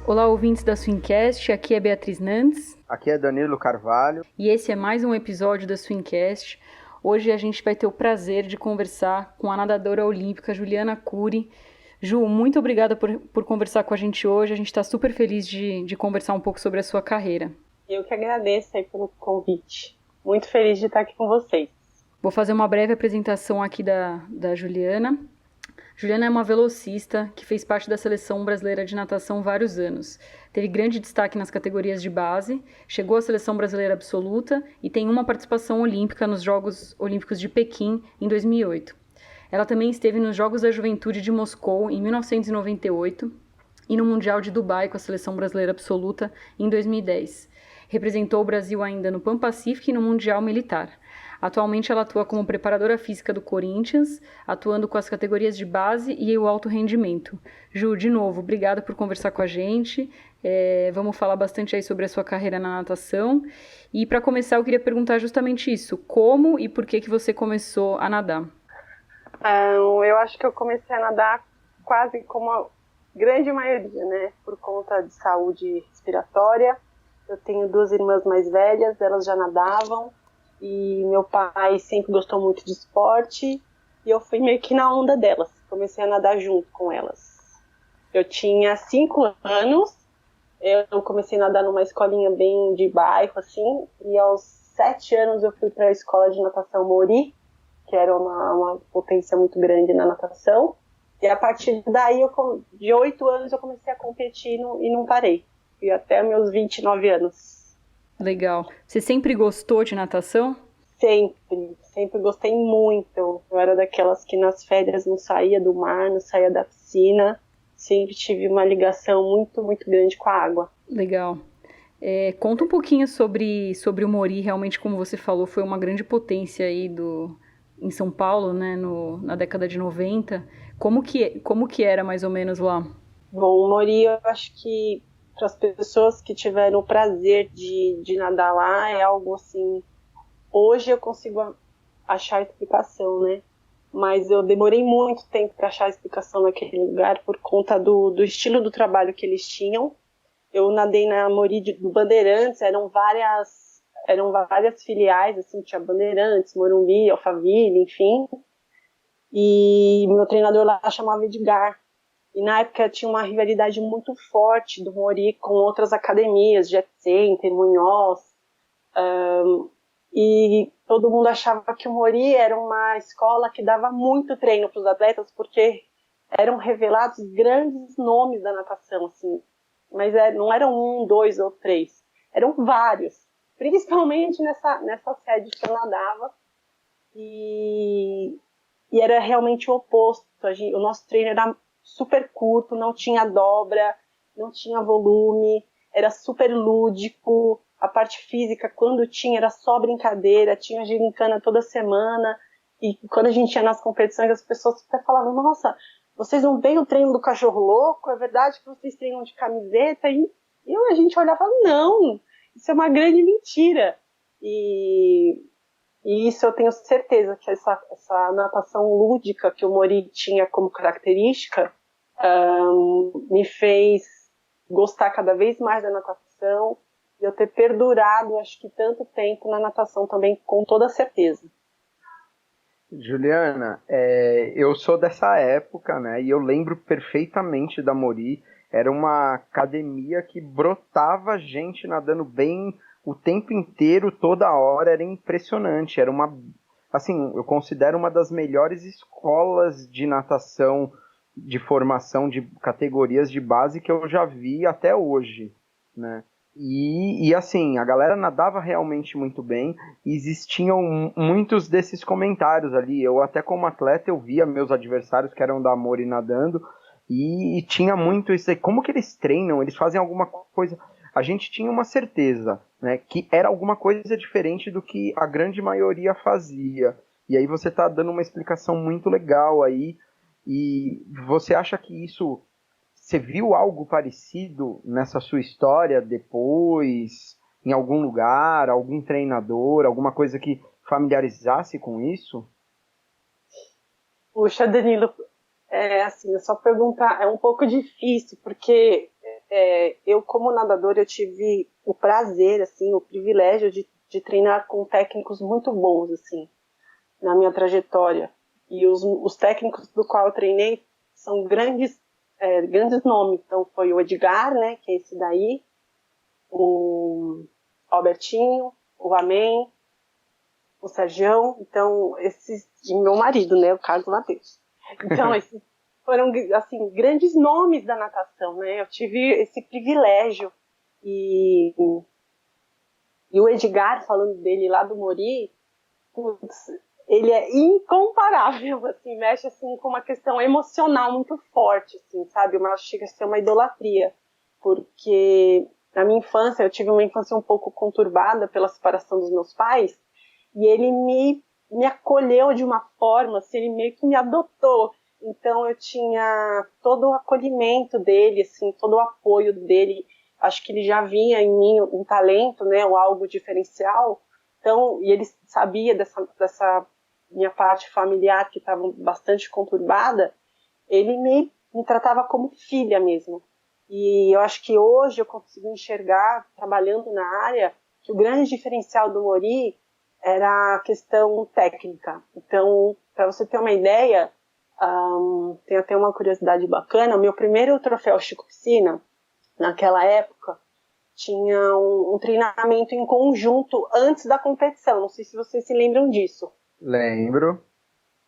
Olá, ouvintes da Swincast, aqui é Beatriz Nantes. Aqui é Danilo Carvalho. E esse é mais um episódio da Swincast. Hoje a gente vai ter o prazer de conversar com a nadadora olímpica Juliana Curi. Ju, muito obrigada por conversar com a gente hoje. A gente está super feliz de conversar um pouco sobre a sua carreira. Eu que agradeço aí pelo convite. Muito feliz de estar aqui com vocês. Vou fazer uma breve apresentação aqui da Juliana. Juliana é uma velocista que fez parte da Seleção Brasileira de Natação vários anos. Teve grande destaque nas categorias de base, chegou à Seleção Brasileira Absoluta e tem uma participação olímpica nos Jogos Olímpicos de Pequim em 2008. Ela também esteve nos Jogos da Juventude de Moscou em 1998 e no Mundial de Dubai com a Seleção Brasileira Absoluta em 2010. Representou o Brasil ainda no Pan Pacific e no Mundial Militar. Atualmente ela atua como preparadora física do Corinthians, atuando com as categorias de base e o alto rendimento. Ju, de novo, obrigada por conversar com a gente. Vamos falar bastante aí sobre a sua carreira na natação. E para começar, eu queria perguntar justamente isso. Como e por que você começou a nadar? Eu acho que eu comecei a nadar quase como a grande maioria, né? Por conta de saúde respiratória. Eu tenho 2 irmãs mais velhas, elas já nadavam. E meu pai sempre gostou muito de esporte e eu fui meio que na onda delas. Comecei a nadar junto com elas. Eu tinha 5 anos, eu comecei a nadar numa escolinha bem de bairro, assim, e aos 7 anos eu fui para a escola de natação Mori, que era uma potência muito grande na natação. E a partir daí, de 8 anos, eu comecei a competir e não parei. E até meus 29 anos. Legal. Você sempre gostou de natação? Sempre gostei muito. Eu era daquelas que nas férias não saía do mar, não saía da piscina. Sempre tive uma ligação muito, muito grande com a água. Legal. Conta um pouquinho sobre o Mori. Realmente, como você falou, foi uma grande potência aí em São Paulo, né, na década de 90. Como que era mais ou menos lá? Bom, o Mori, eu acho que para as pessoas que tiveram o prazer de nadar lá, é algo assim... Hoje eu consigo achar a explicação, né? Mas eu demorei muito tempo para achar a explicação naquele lugar por conta do estilo do trabalho que eles tinham. Eu nadei na Mori do Bandeirantes, eram várias filiais, assim, tinha Bandeirantes, Morumbi, Alphaville, enfim. E meu treinador lá chamava Edgar. E na época tinha uma rivalidade muito forte do Mori com outras academias, Jet Center, Munhoz. E todo mundo achava que o Mori era uma escola que dava muito treino para os atletas, porque eram revelados grandes nomes da natação, assim. Mas não eram 1, 2 ou 3. Eram vários. Principalmente nessa sede que eu nadava. E era realmente o oposto. O nosso treino era super curto, não tinha dobra, não tinha volume, era super lúdico, a parte física, quando tinha, era só brincadeira, tinha gincana toda semana, e quando a gente ia nas competições, as pessoas até falavam, nossa, vocês não veem o treino do cachorro louco? É verdade que vocês treinam de camiseta? E a gente olhava e falava, não, isso é uma grande mentira. E isso eu tenho certeza que essa natação lúdica que o Mori tinha como característica me fez gostar cada vez mais da natação e eu ter perdurado, acho que tanto tempo na natação também, com toda certeza. Juliana, eu sou dessa época, né? E eu lembro perfeitamente da Mori. Era uma academia que brotava gente nadando bem o tempo inteiro, toda hora, era impressionante. Era eu considero uma das melhores escolas de natação, de formação de categorias de base que eu já vi até hoje, né? E assim, a galera nadava realmente muito bem, e existiam muitos desses comentários ali. Eu até como atleta, eu via meus adversários que eram da Mori nadando, e tinha muito isso aí. Como que eles treinam? Eles fazem alguma coisa... A gente tinha uma certeza, né, que era alguma coisa diferente do que a grande maioria fazia. E aí você está dando uma explicação muito legal aí. E você acha que isso... Você viu algo parecido nessa sua história depois, em algum lugar, algum treinador, alguma coisa que familiarizasse com isso? Puxa, Danilo, assim, a sua pergunta é um pouco difícil, porque eu como nadador, eu tive o prazer, assim, o privilégio de treinar com técnicos muito bons, assim, na minha trajetória. E os técnicos do qual eu treinei são grandes nomes. Então foi o Edgar, né, que é esse daí, o Albertinho, o Amém, o Sergião, então e meu marido, né, o Carlos Mateus. Então esses foram, assim, grandes nomes da natação, né? Eu tive esse privilégio e o Edgar, falando dele lá do Mori, putz, ele é incomparável, assim, mexe assim com uma questão emocional muito forte, assim, sabe? Chega a ser uma idolatria, porque na minha infância, eu tive uma infância um pouco conturbada pela separação dos meus pais, e ele me acolheu de uma forma, assim, ele meio que me adotou. Então eu tinha todo o acolhimento dele, assim, todo o apoio dele. Acho que ele já via em mim um talento, né, ou algo diferencial. Então, e ele sabia dessa minha parte familiar que estava bastante conturbada. Ele me tratava como filha mesmo. E eu acho que hoje eu consigo enxergar, trabalhando na área, que o grande diferencial do Mori era a questão técnica. Então, para você ter uma ideia, tem até uma curiosidade bacana, o meu primeiro troféu Chico Piscina, naquela época, tinha um treinamento em conjunto antes da competição. Não sei se vocês se lembram disso. Lembro.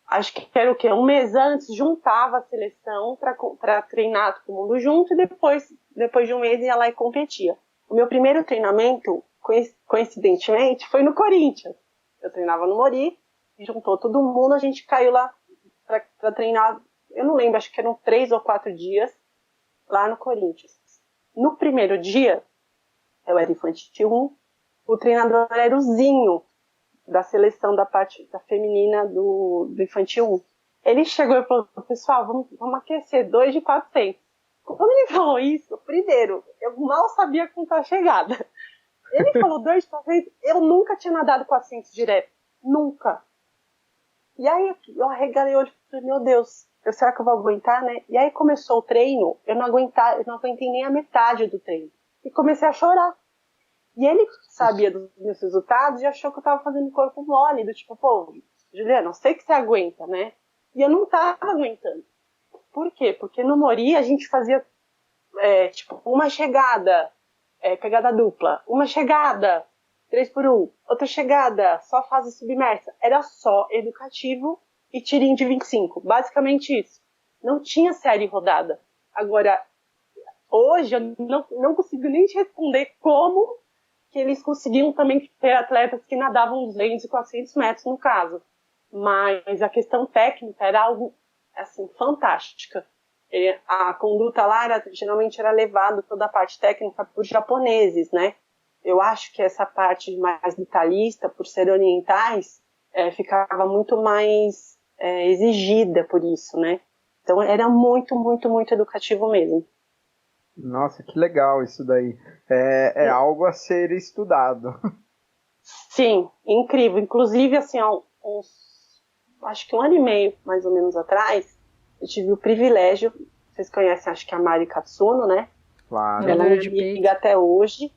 Acho que era o quê? Um mês antes, juntava a seleção para treinar todo mundo junto e depois de um mês ia lá e competia. O meu primeiro treinamento, coincidentemente, foi no Corinthians. Eu treinava no Mori, juntou todo mundo, a gente caiu lá para treinar, eu não lembro, acho que eram 3 ou 4 dias lá no Corinthians. No primeiro dia, eu era infantil 1, o treinador era o Zinho, da seleção da parte da feminina do infantil 1. Ele chegou e falou, pessoal, vamos aquecer 2 de 400. Quando ele falou isso, primeiro, eu mal sabia contar a chegada. Ele falou 2 de 400, eu nunca tinha nadado 400 direto. Nunca. E aí eu arregalei o olho e falei, meu Deus, será que eu vou aguentar, né? E aí começou o treino, eu não aguentei nem a metade do treino. E comecei a chorar. E ele sabia dos meus resultados e achou que eu tava fazendo corpo mole, do tipo, pô, Juliana, eu sei que você aguenta, né? E eu não tava aguentando. Por quê? Porque no Mori a gente fazia, tipo, uma chegada, pegada dupla, uma chegada, 3x1, outra chegada, só fase submersa. Era só educativo e tirinho de 25. Basicamente isso. Não tinha série rodada. Agora, hoje eu não consigo nem te responder como que eles conseguiam também ter atletas que nadavam 200 e 400 metros no caso. Mas a questão técnica era algo, assim, fantástica. A conduta lá geralmente era levada, toda a parte técnica, por japoneses, né? Eu acho que essa parte mais detalhista, por ser orientais, ficava muito mais exigida por isso, né? Então era muito, muito, muito educativo mesmo. Nossa, que legal isso daí. É algo a ser estudado. Sim, incrível. Inclusive, assim, acho que 1 ano e meio, mais ou menos, atrás, eu tive o privilégio, vocês conhecem, acho que a Mari Katsuno, né? Claro. Ela é minha amiga até hoje.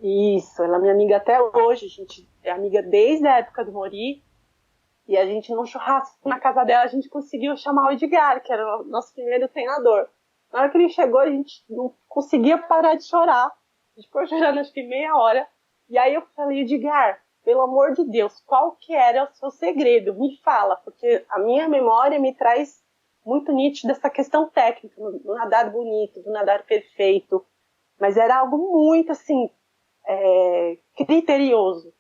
Isso, ela é minha amiga até hoje. A gente é amiga desde a época do Mori. E a gente, num churrasco na casa dela, a gente conseguiu chamar o Edgar, que era o nosso primeiro treinador. Na hora que ele chegou, a gente não conseguia parar de chorar. A gente ficou chorando acho que meia hora. E aí eu falei, Edgar, pelo amor de Deus, qual que era o seu segredo? Me fala, porque a minha memória me traz muito nítido dessa questão técnica, do nadar bonito, do nadar perfeito. Mas era algo muito, assim, criterioso.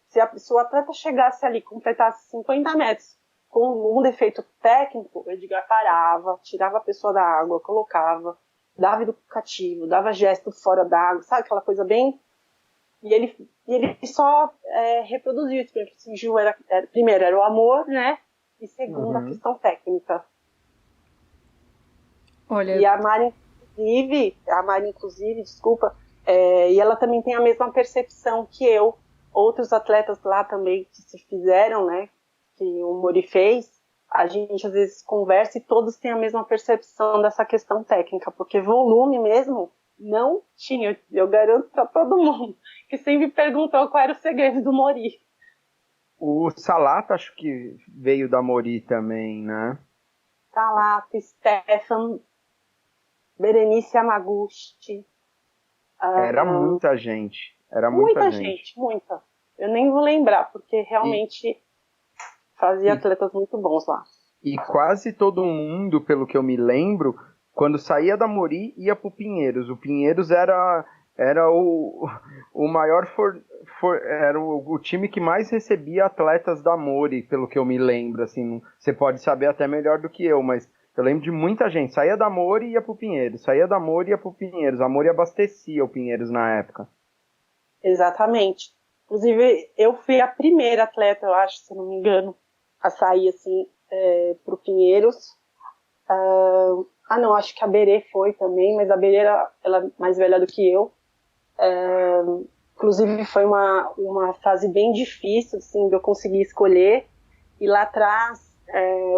Se o atleta chegasse ali, completasse 50 metros com um defeito técnico, o Edgar parava, tirava a pessoa da água, colocava, dava educativo, dava gesto fora da água, sabe aquela coisa bem... E ele só reproduzia isso. Assim, Gil primeiro era o amor, né? E segundo, a questão técnica. Olha... E a Mari, inclusive, desculpa, e ela também tem a mesma percepção que eu. Outros atletas lá também que se fizeram, né? Que o Mori fez, a gente às vezes conversa e todos têm a mesma percepção dessa questão técnica, porque volume mesmo Não tinha, eu garanto para todo mundo, que sempre perguntou qual era o segredo do Mori. O Salato acho que veio da Mori também, né? Salato, Stefan, Berenice Yamaguchi. Era muita gente. Era muita gente, muita. Eu nem vou lembrar, porque realmente fazia atletas muito bons lá. E quase todo mundo, pelo que eu me lembro, quando saía da Mori, ia pro Pinheiros. O Pinheiros era o maior era o time que mais recebia atletas da Mori, pelo que eu me lembro. Assim, você pode saber até melhor do que eu, mas eu lembro de muita gente. Saía da Mori e ia pro Pinheiros. Saía da Mori e ia pro Pinheiros. A Mori abastecia o Pinheiros na época. Exatamente. Inclusive, eu fui a primeira atleta, eu acho, se não me engano, a sair assim pro Pinheiros. Não, acho que a Berê foi também, mas a Berê ela é mais velha do que eu. Inclusive foi uma fase bem difícil, assim, de eu conseguir escolher. E lá atrás,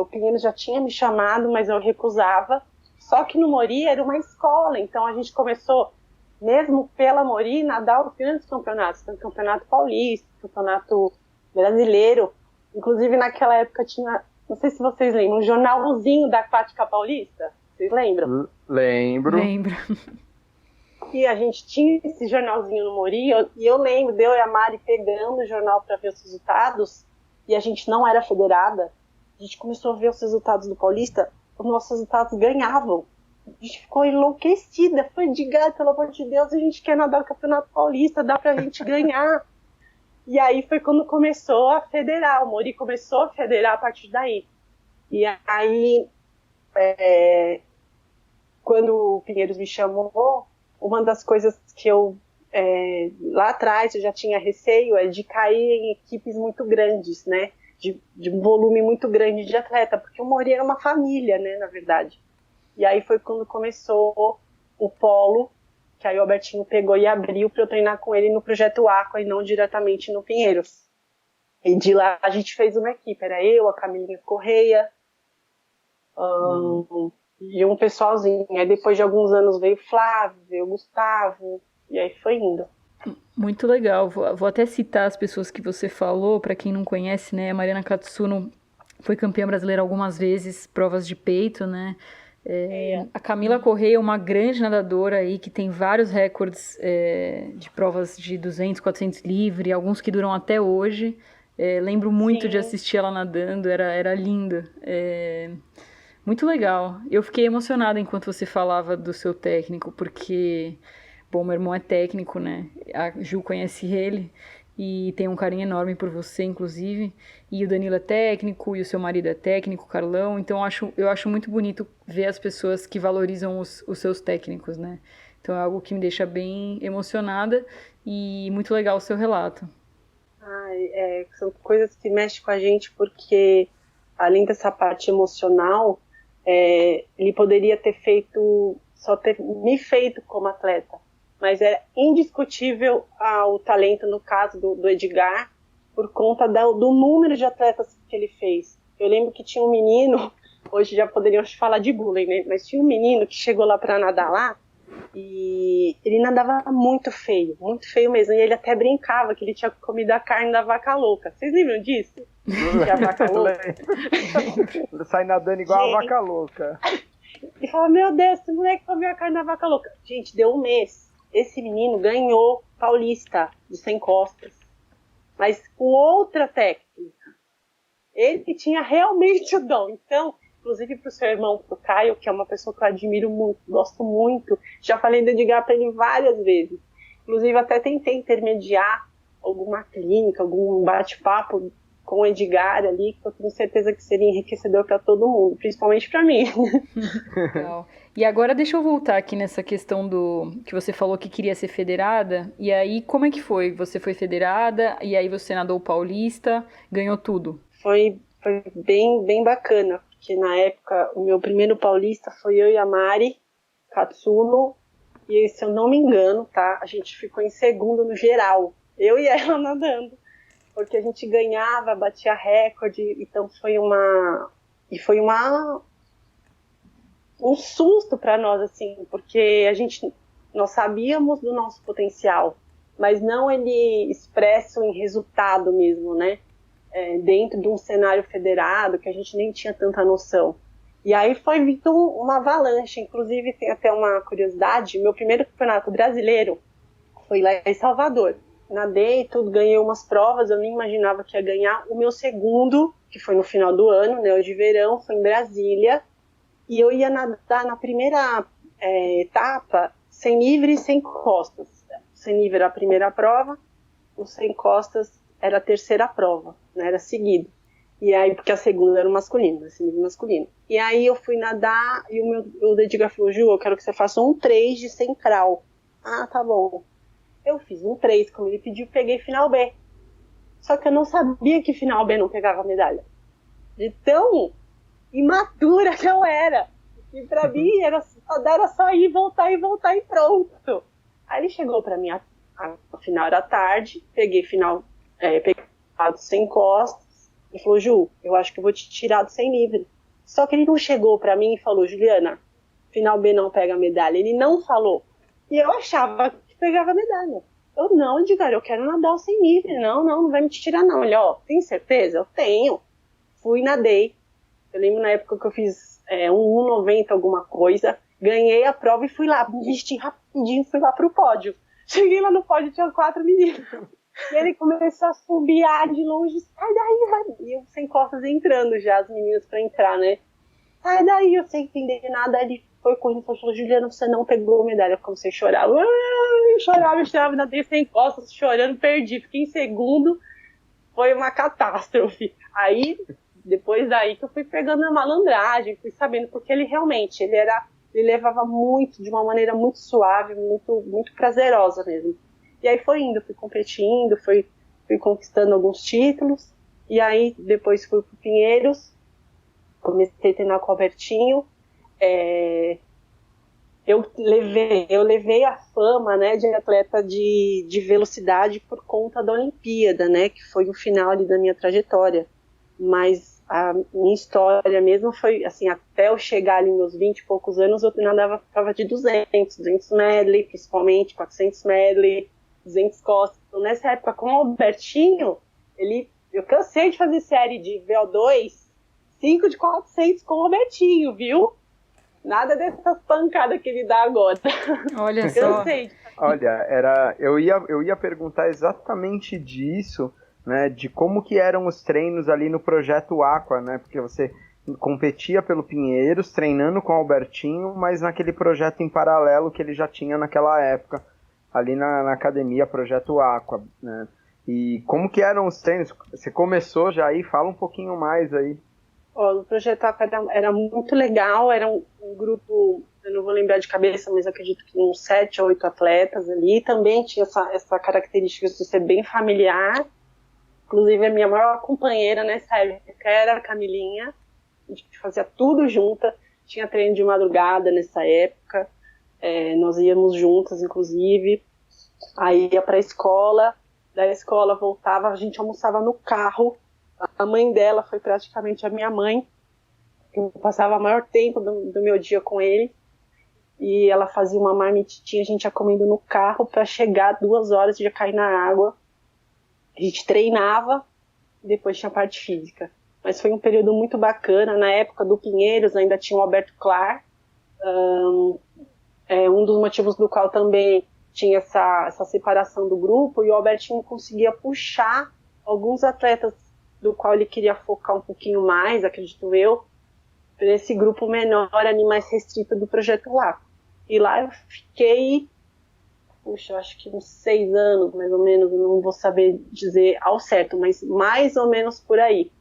o Pinheiros já tinha me chamado, mas eu recusava. Só que no Mori era uma escola, então a gente começou, mesmo pela Mori, nadar os grandes campeonatos. Campeonato paulista, campeonato brasileiro. Inclusive naquela época tinha, não sei se vocês lembram, um jornalzinho da Aquática Paulista. Vocês lembram? Lembro. E a gente tinha esse jornalzinho no Mori, e eu lembro de eu e a Mari pegando o jornal para ver os resultados, e a gente não era federada. A gente começou a ver os resultados do Paulista, os nossos resultados ganhavam. A gente ficou enlouquecida. Foi de gato, pelo amor de Deus, a gente quer nadar o Campeonato Paulista, dá pra gente ganhar. E aí foi quando começou a federar, o Mori começou a federar a partir daí. E aí, quando o Pinheiros me chamou, uma das coisas que eu, lá atrás, eu já tinha receio, é de cair em equipes muito grandes, né? De um volume muito grande de atleta, porque o Mori era uma família, né, na verdade. E aí foi quando começou o polo, que aí o Albertinho pegou e abriu para eu treinar com ele no Projeto Aqua e não diretamente no Pinheiros. E de lá a gente fez uma equipe, era eu, a Camilinha Correia, e um pessoalzinho. Aí depois de alguns anos veio o Flávio, veio o Gustavo, e aí foi indo. Muito legal. Vou até citar as pessoas que você falou, para quem não conhece, né? A Mariana Katsuno foi campeã brasileira algumas vezes, provas de peito, né? A Camila Correia é uma grande nadadora aí, que tem vários recordes de provas de 200, 400 livre, alguns que duram até hoje. Lembro muito de assistir ela nadando, era linda. Muito legal. Eu fiquei emocionada enquanto você falava do seu técnico, porque, bom, meu irmão é técnico, né? A Ju conhece ele e tem um carinho enorme por você, inclusive. E o Danilo é técnico, e o seu marido é técnico, o Carlão. Então eu acho muito bonito ver as pessoas que valorizam os seus técnicos, né? Então é algo que me deixa bem emocionada e muito legal o seu relato. São coisas que mexem com a gente, porque além dessa parte emocional, ele poderia ter me feito como atleta, mas é indiscutível o talento, no caso do Edgar, por conta do número de atletas que ele fez. Eu lembro que tinha um menino, hoje já poderíamos falar de bullying, né? Mas tinha um menino que chegou lá para nadar lá, e ele nadava muito feio mesmo, e ele até brincava que ele tinha comido a carne da vaca louca. Vocês lembram disso? Que a vaca louca sai nadando igual a vaca louca. E fala, meu Deus, esse moleque comeu a carne da vaca louca. Gente, deu um mês. Esse menino ganhou Paulista de 100 costas, mas com outra técnica. Ele tinha realmente o dom. Então, inclusive pro seu irmão, pro Caio, que é uma pessoa que eu admiro muito, gosto muito, já falei de Edgar para ele várias vezes. Inclusive até tentei intermediar alguma clínica, algum bate-papo com o Edgar ali, que eu tenho certeza que seria enriquecedor para todo mundo, principalmente para mim. Legal. E agora deixa eu voltar aqui nessa questão do que você falou que queria ser federada, e aí como é que foi? Você foi federada, e aí você nadou o Paulista, ganhou tudo? Foi bem, bem bacana, porque na época o meu primeiro Paulista foi eu e a Mari Katsuno, e se eu não me engano, tá, a gente ficou em segundo no geral, eu e ela nadando, porque a gente ganhava, batia recorde, então foi um susto para nós, assim, porque a gente Nós sabíamos do nosso potencial, mas não ele expresso em resultado mesmo, né? Dentro de um cenário federado que a gente nem tinha tanta noção. E aí foi vindo uma avalanche. Inclusive, tem até uma curiosidade, meu primeiro campeonato brasileiro foi lá em Salvador. Nadei, tudo, ganhei umas provas, eu nem imaginava que ia ganhar. O meu segundo, que foi no final do ano, né, o de verão, foi em Brasília, e eu ia nadar na primeira etapa, sem livre e sem costas. Sem livre era a primeira prova, o sem costas era a terceira prova, né, era seguido. E aí, porque a segunda era o masculino, esse nível masculino. E aí eu fui nadar e o Edgar falou, Ju, eu quero que você faça um 3 de 100 crawl. Ah, tá bom. Eu fiz um 3, como ele pediu, peguei final B. Só que eu não sabia que final B não pegava medalha. De tão imatura que eu era. E pra mim era só ir, voltar e pronto. Aí ele chegou pra mim, a final era tarde, peguei final sem costas, e falou, Ju, eu acho que eu vou te tirar do 100 livre. Só que ele não chegou pra mim e falou, Juliana, final B não pega medalha. Ele não falou. E eu achava que pegava medalha. Eu não, Edgar, eu quero nadar o 100 livre. Não vai me tirar não. Ele, tem certeza? Eu tenho. Fui, nadei. Eu lembro na época que eu fiz um 1,90 alguma coisa. Ganhei a prova e fui lá, me vesti rapidinho, fui lá pro pódio. Cheguei lá no pódio, tinha 4 meninos. E ele começou a subiar de longe, sai daí, vai. E eu sem costas entrando já, as meninas pra entrar, né? Sai daí, eu sem entender nada. Aí ele foi correndo e falou, Juliana, você não pegou medalha. Eu comecei a chorar. Eu chorava, nadei sem costas, chorando, perdi. Fiquei em segundo, foi uma catástrofe. Aí, depois daí que eu fui pegando a malandragem, fui sabendo, porque ele realmente, ele levava muito, de uma maneira muito suave, muito, muito prazerosa mesmo. E aí foi indo, fui competindo, fui conquistando alguns títulos, e aí depois fui pro Pinheiros, comecei a treinar com o Albertinho, eu levei a fama, né, de atleta de velocidade por conta da Olimpíada, né, que foi o final ali da minha trajetória, mas a minha história mesmo foi, assim, até eu chegar ali nos 20 e poucos anos, eu nadava prova de 200 medley, principalmente 400 medley, 200 costas. Então, nessa época, com o Albertinho, eu cansei de fazer série de VO2, 5 de 400 com o Albertinho, viu? Nada dessas pancadas que ele dá agora. Olha só. Cansei. Olha, eu ia perguntar exatamente disso, né, de como que eram os treinos ali no Projeto Aqua, né, porque você competia pelo Pinheiros, treinando com o Albertinho, mas naquele projeto em paralelo que ele já tinha naquela época, ali na academia Projeto Aqua, né? E como que eram os treinos? Você começou já aí? Fala um pouquinho mais aí. O Projeto Aqua era muito legal, era um grupo, eu não vou lembrar de cabeça, mas acredito que uns 7 ou 8 atletas ali. Também tinha essa característica de ser bem familiar. Inclusive, a minha maior companheira nessa época era a Camilinha. A gente fazia tudo junta. Tinha treino de madrugada nessa época. Nós íamos juntas, inclusive. Aí ia pra escola. Da escola voltava, a gente almoçava no carro. A mãe dela foi praticamente a minha mãe. Eu passava o maior tempo do meu dia com ele. E ela fazia uma marmitinha, a gente ia comendo no carro para chegar 2 horas e já cair na água. A gente treinava e depois tinha a parte física. Mas foi um período muito bacana. Na época do Pinheiros ainda tinha o Alberto Clar. Um dos motivos do qual também tinha essa separação do grupo, e o Albertinho conseguia puxar alguns atletas do qual ele queria focar um pouquinho mais, acredito eu, para esse grupo menor ali, mais restrito do Projeto Lá. E lá eu fiquei, eu acho que uns 6 anos, mais ou menos, não vou saber dizer ao certo, mas mais ou menos por aí,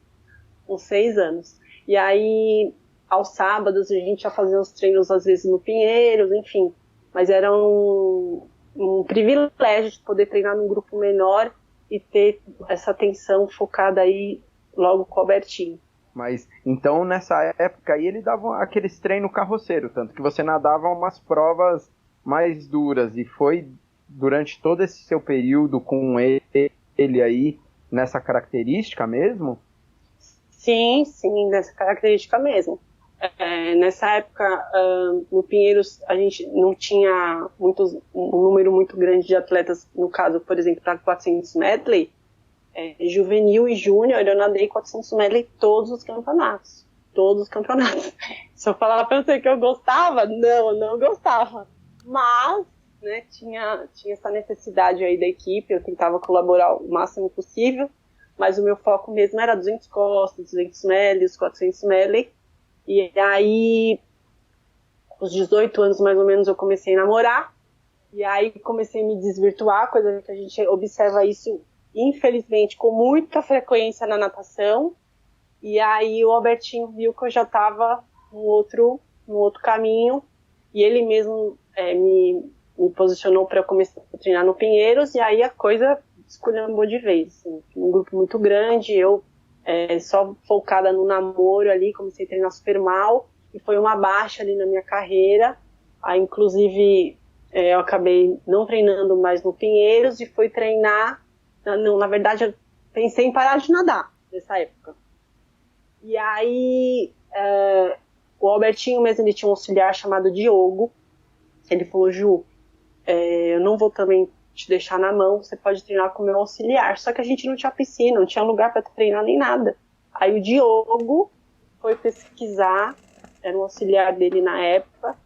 uns 6 anos. E aí, aos sábados, a gente ia fazer uns treinos, às vezes, no Pinheiros, enfim. Mas era um privilégio de poder treinar num grupo menor e ter essa atenção focada aí logo com o Albertinho. Mas, então, nessa época aí, ele dava aqueles treinos carroceiro, tanto que você nadava umas provas mais duras, e foi durante todo esse seu período com ele aí, nessa característica mesmo? Sim, nessa característica mesmo. Nessa época, no Pinheiros, a gente não tinha um número muito grande de atletas, no caso, por exemplo, para 400 medley, juvenil e júnior, eu nadei 400 medley todos os campeonatos. Todos os campeonatos. Se eu falar pra você que eu gostava, não, eu não gostava. Mas, né, tinha essa necessidade aí da equipe, eu tentava colaborar o máximo possível, mas o meu foco mesmo era 200 costas, 200 medley, os 400 medley. E aí, aos 18 anos mais ou menos, eu comecei a namorar. E aí comecei a me desvirtuar, coisa que a gente observa isso, infelizmente, com muita frequência na natação. E aí o Albertinho viu que eu já estava no outro caminho. E ele mesmo me posicionou para eu começar a treinar no Pinheiros. E aí a coisa esculhambou de vez. Assim, um grupo muito grande, eu só focada no namoro ali, comecei a treinar super mal, e foi uma baixa ali na minha carreira. Aí, inclusive, eu acabei não treinando mais no Pinheiros e fui treinar. Não, na verdade, eu pensei em parar de nadar nessa época. E aí, o Albertinho mesmo, ele tinha um auxiliar chamado Diogo. Ele falou: Ju, eu não vou também te deixar na mão, você pode treinar com o meu auxiliar. Só que a gente não tinha piscina, não tinha lugar para treinar nem nada. Aí o Diogo foi pesquisar, era um auxiliar dele na época,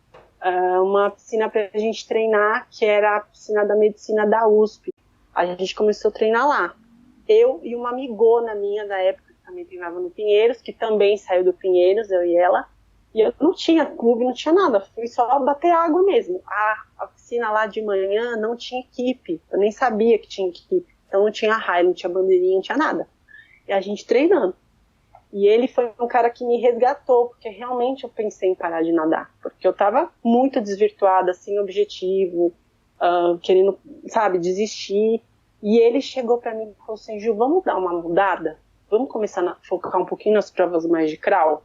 uma piscina pra gente treinar, que era a piscina da medicina da USP. A gente começou a treinar lá. Eu e uma amigona minha da época, que também treinava no Pinheiros, que também saiu do Pinheiros, eu e ela. E eu não tinha clube, não tinha nada, fui só bater água mesmo. A piscina lá de manhã não tinha equipe, eu nem sabia que tinha equipe. Então não tinha raio, não tinha bandeirinha, não tinha nada. E a gente treinando. E ele foi um cara que me resgatou, porque realmente eu pensei em parar de nadar. Porque eu tava muito desvirtuada, sem objetivo, querendo, sabe, desistir. E ele chegou pra mim e falou assim: Ju, vamos dar uma mudada? Vamos começar a focar um pouquinho nas provas mais de crawl?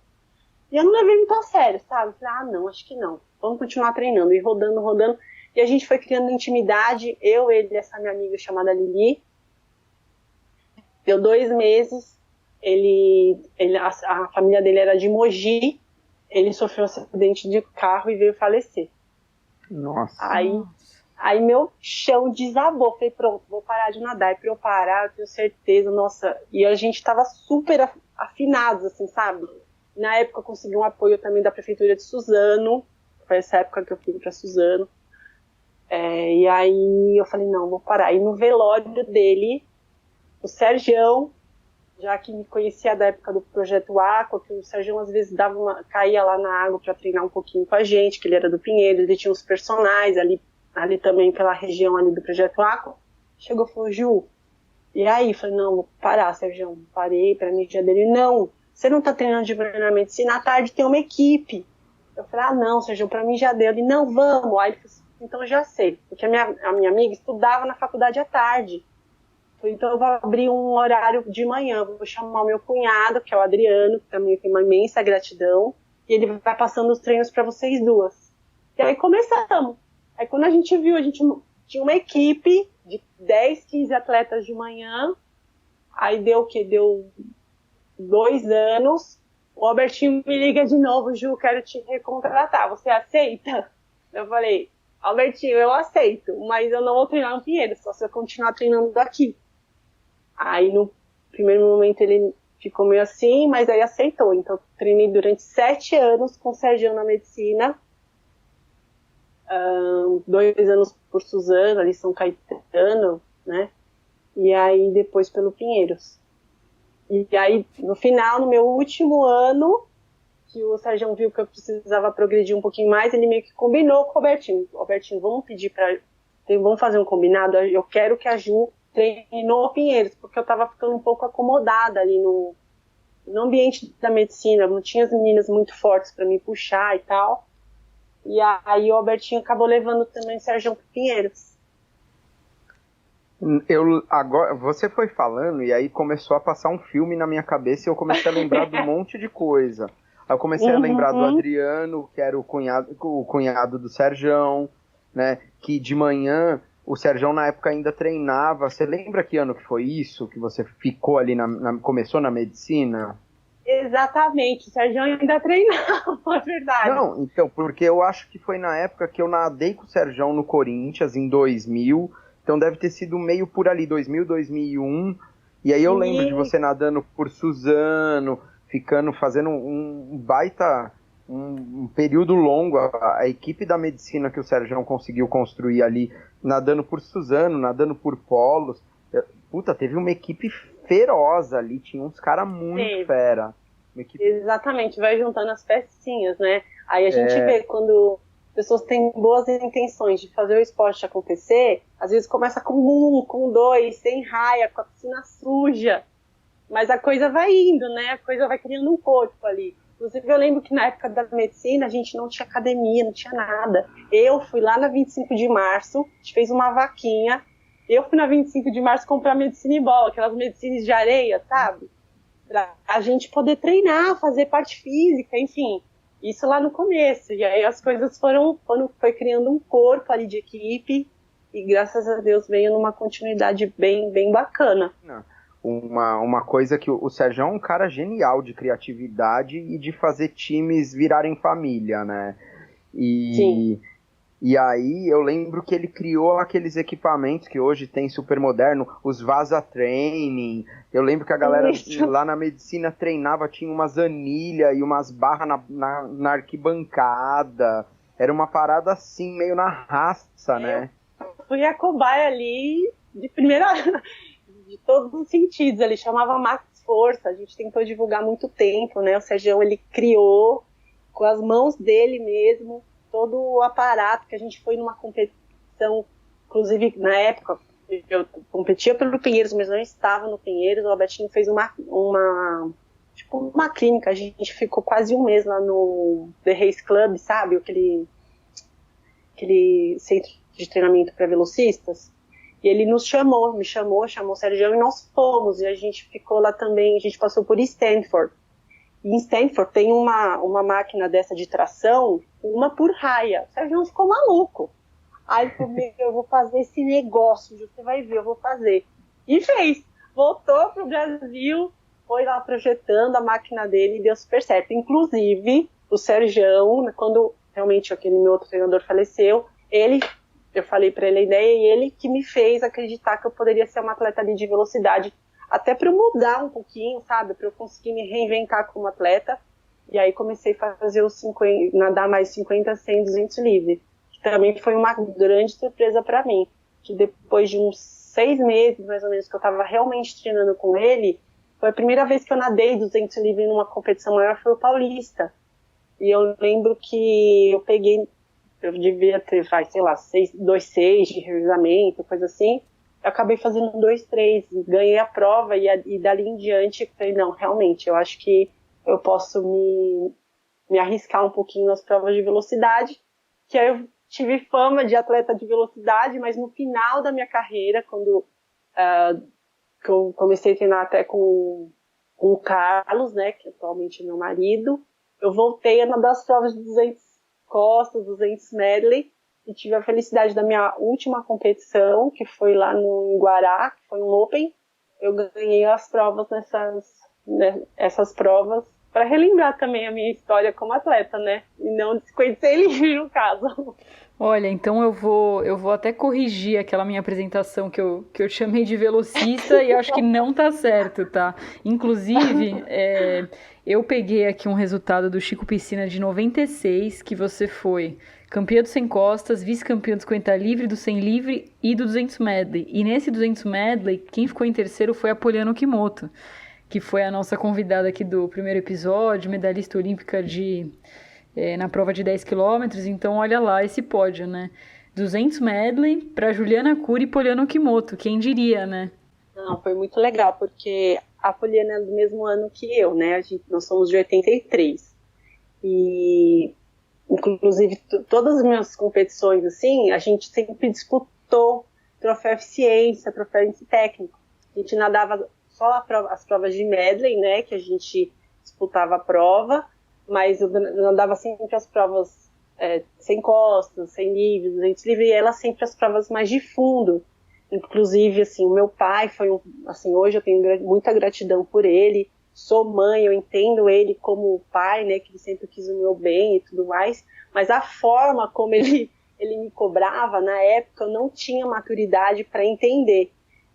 E eu não levei muito a sério, sabe? Falei: não, acho que não. Vamos continuar treinando. E rodando. E a gente foi criando intimidade, eu, ele e essa minha amiga chamada Lili. Deu 2 meses, a família dele era de Mogi, ele sofreu um acidente de carro e veio falecer. Nossa. Aí meu chão desabou. Falei: pronto, vou parar de nadar. E pra eu parar, eu tenho certeza, nossa. E a gente tava super afinados, assim, sabe? Na época eu consegui um apoio também da prefeitura de Suzano. Foi essa época que eu fui pra Suzano. E aí eu falei: não, vou parar. E no velório dele, o Sergião, já que me conhecia da época do Projeto Aqua, que o Sergião às vezes caía lá na água para treinar um pouquinho com a gente, que ele era do Pinheiro, ele tinha uns personagens ali também pela região ali do Projeto Aqua. Chegou e falou: Ju, e aí? Eu falei: não, vou parar, Sergião. Parei pra mim, dia dele: não, você não tá treinando de manhã na medicina, à tarde tem uma equipe. Eu falei: não, Sergião, pra mim já deu. Ele: não, vamos. Aí ele falou assim: então já sei, porque a minha amiga estudava na faculdade à tarde. Então eu vou abrir um horário de manhã, vou chamar o meu cunhado, que é o Adriano, que também tem uma imensa gratidão, e ele vai passando os treinos para vocês duas. E aí começamos. Aí quando a gente viu, a gente tinha uma equipe de 10, 15 atletas de manhã. Aí deu o quê? Deu 2 anos. O Albertinho me liga de novo: Ju, quero te recontratar, você aceita? Eu falei: Albertinho, eu aceito, mas eu não vou treinar no Pinheiro, só se eu continuar treinando daqui. Aí no primeiro momento ele ficou meio assim, mas aí aceitou. Então treinei durante 7 anos com o Sergião na medicina, 2 anos por Suzano, ali São Caetano, né? E aí depois pelo Pinheiros. E aí no final, no meu último ano, que o Sergião viu que eu precisava progredir um pouquinho mais, ele meio que combinou com o Albertinho: Albertinho, vamos fazer um combinado, eu quero que a Ju treine no Pinheiros, porque eu tava ficando um pouco acomodada ali no ambiente da medicina, não tinha as meninas muito fortes para me puxar e tal. E aí o Albertinho acabou levando também o Sergião pro Pinheiros. Agora, você foi falando e aí começou a passar um filme na minha cabeça e eu comecei a lembrar de um monte de coisa. Aí eu comecei a lembrar do Adriano, que era o cunhado do Sergião, né? Que de manhã o Sergião na época ainda treinava. Você lembra que ano que foi isso? Que você ficou ali, começou na medicina? Exatamente, o Sérgio ainda treinava, é verdade. Não, então, porque eu acho que foi na época que eu nadei com o Sérgio no Corinthians, em 2000, então deve ter sido meio por ali, 2000, 2001, e aí eu lembro de você nadando por Suzano, fazendo um baita, um período longo, a equipe da medicina que o Sérgio conseguiu construir ali, nadando por Suzano, nadando por Polos, puta, teve uma equipe feroz ali, tinha uns caras muito fera. Exatamente, vai juntando as pecinhas, né? Aí a gente vê quando pessoas têm boas intenções de fazer o esporte acontecer, às vezes começa com 1, com 2, sem raia, com a piscina suja, mas a coisa vai indo, né? A coisa vai criando um corpo ali. Inclusive eu lembro que na época da medicina a gente não tinha academia, não tinha nada. Eu fui lá na 25 de março, a gente fez uma vaquinha, eu fui na 25 de março comprar medicina em bola, aquelas medicinas de areia, sabe? Pra a gente poder treinar, fazer parte física, enfim, isso lá no começo. E aí as coisas foi criando um corpo ali de equipe e graças a Deus veio numa continuidade bem, bem bacana. Uma coisa que o Sérgio é um cara genial de criatividade e de fazer times virarem família, né? Sim. E aí eu lembro que ele criou aqueles equipamentos que hoje tem super moderno, os Vasa Training. Eu lembro que a galera lá na medicina treinava, tinha umas anilhas e umas barras na arquibancada. Era uma parada assim, meio na raça, né? Eu fui a cobaia ali de primeira, de todos os sentidos. Ele chamava Max Força, a gente tentou divulgar há muito tempo, né? O Sérgio, ele criou com as mãos dele mesmo todo o aparato, que a gente foi numa competição, inclusive na época eu competia pelo Pinheiros, mas não estava no Pinheiros. O Albertinho fez uma clínica, a gente ficou quase um mês lá no The Race Club, sabe, aquele centro de treinamento para velocistas, e ele me chamou o Sérgio, e nós fomos, e a gente ficou lá também, a gente passou por Stanford. E em Stanford tem uma máquina dessa de tração, uma por raia. O Sérgio ficou maluco. Aí ele falou, eu vou fazer esse negócio, você vai ver, eu vou fazer. E fez. Voltou pro Brasil, foi lá projetando a máquina dele e deu super certo. Inclusive, o Sérgio, quando realmente aquele meu outro treinador faleceu, eu falei para ele a ideia e ele que me fez acreditar que eu poderia ser uma atleta ali de velocidade, até para eu mudar um pouquinho, sabe? Para eu conseguir me reinventar como atleta. E aí comecei a fazer nadar mais 50, 100, 200 livre. Que também foi uma grande surpresa para mim. Que depois de uns 6 meses, mais ou menos, que eu estava realmente treinando com ele, foi a primeira vez que eu nadei 200 livre numa competição maior, foi o Paulista. E eu lembro que eu devia ter, sei lá, 2,6 de revezamento, coisa assim. Eu acabei fazendo 2,3, ganhei a prova e dali em diante falei, não, realmente, eu acho que eu posso me arriscar um pouquinho nas provas de velocidade, que aí eu tive fama de atleta de velocidade, mas no final da minha carreira, quando que eu comecei a treinar até com o Carlos, né, que atualmente é meu marido, eu voltei a nadar as provas de 200 costas, 200 medley, e tive a felicidade da minha última competição, que foi lá no Guará, que foi um Open. Eu ganhei as provas essas provas, para relembrar também a minha história como atleta, né? E não de 56 livre, no caso. Olha, então eu vou até corrigir aquela minha apresentação que eu te chamei de velocista e acho que não tá certo, tá? Inclusive, eu peguei aqui um resultado do Chico Piscina de 96, que você foi campeã do 100 costas, vice-campeã do 50 livre, do 100 livre e do 200 medley. E nesse 200 medley, quem ficou em terceiro foi a Poliana Okimoto, que foi a nossa convidada aqui do primeiro episódio, medalhista olímpica na prova de 10 km. Então, olha lá esse pódio, né? 200 medley para Juliana Cury e Poliana Okimoto, quem diria, né? Não, foi muito legal, porque a Poliana é do mesmo ano que eu, né? Nós somos de 83. E inclusive, todas as minhas competições, assim, a gente sempre disputou troféu eficiência, troféu técnico. A gente nadava só as provas de medley, né, que a gente disputava a prova, mas eu nadava sempre as provas 100 costas, 100 livres, 200 livres, e ela sempre as provas mais de fundo. Inclusive, assim, o meu pai foi assim, hoje eu tenho muita gratidão por ele. sou mãe, eu entendo ele como pai, né, que ele sempre quis o meu bem e tudo mais, mas a forma como ele me cobrava, na época eu não tinha maturidade para entender.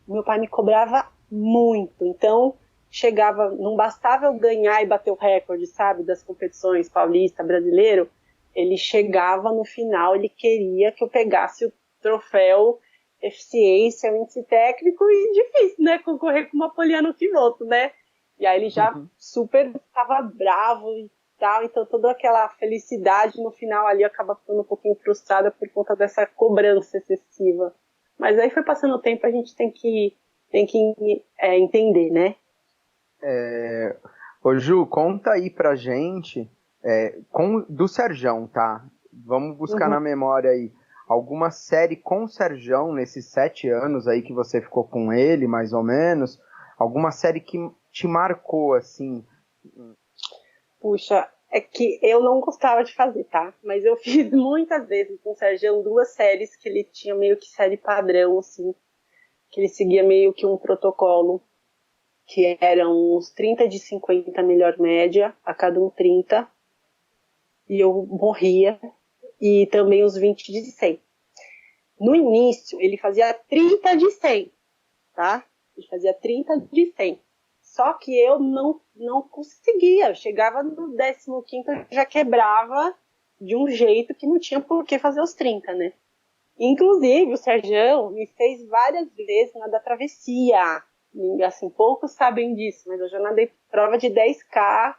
Meu pai me cobrava muito, então chegava, não bastava eu ganhar e bater o recorde, sabe, das competições paulista, brasileiro, ele chegava no final, ele queria que eu pegasse o troféu eficiência, o índice técnico, e difícil, né, concorrer com uma Poliana Kimoto, né, e aí ele já super estava bravo e tal, então toda aquela felicidade no final ali acaba ficando um pouquinho frustrada por conta dessa cobrança excessiva. Mas aí foi passando o tempo, a gente tem que entender, né? Ô Ju, conta aí pra gente do Serjão, tá? Vamos buscar na memória aí alguma série com o Serjão nesses 7 anos aí que você ficou com ele, mais ou menos. Alguma série que te marcou, assim? Puxa, é que eu não gostava de fazer, tá? Mas eu fiz muitas vezes com o Serjão 2 séries que ele tinha meio que série padrão, assim, que ele seguia meio que um protocolo, que eram uns 30 de 50 melhor média, a cada um 30, e eu morria, e também os 20 de 100. No início, ele fazia 30 de 100, tá? Ele fazia 30 de 100. Só que eu não conseguia. Eu chegava no 15º, eu já quebrava de um jeito que não tinha por que fazer os 30, né? Inclusive, o Serjão me fez várias vezes nadar travessia. E, assim, poucos sabem disso, mas eu já nadei prova de 10K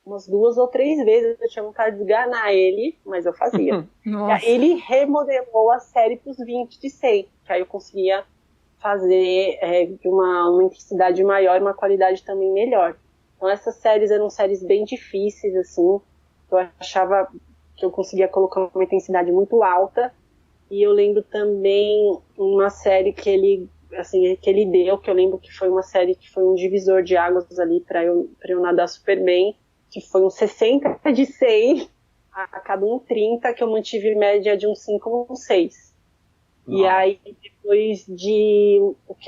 umas 2 ou 3 vezes. Eu tinha vontade de esganar ele, mas eu fazia. E aí ele remodelou a série para os 20 de 100, que aí eu conseguia fazer de uma intensidade maior e uma qualidade também melhor. Então essas séries eram séries bem difíceis, assim, eu achava que eu conseguia colocar uma intensidade muito alta, e eu lembro também uma série que ele deu, que eu lembro que foi uma série que foi um divisor de águas ali para eu nadar super bem, que foi um 60 de 100 a cada um 30, que eu mantive média de um 5 ou um 6. E aí, depois de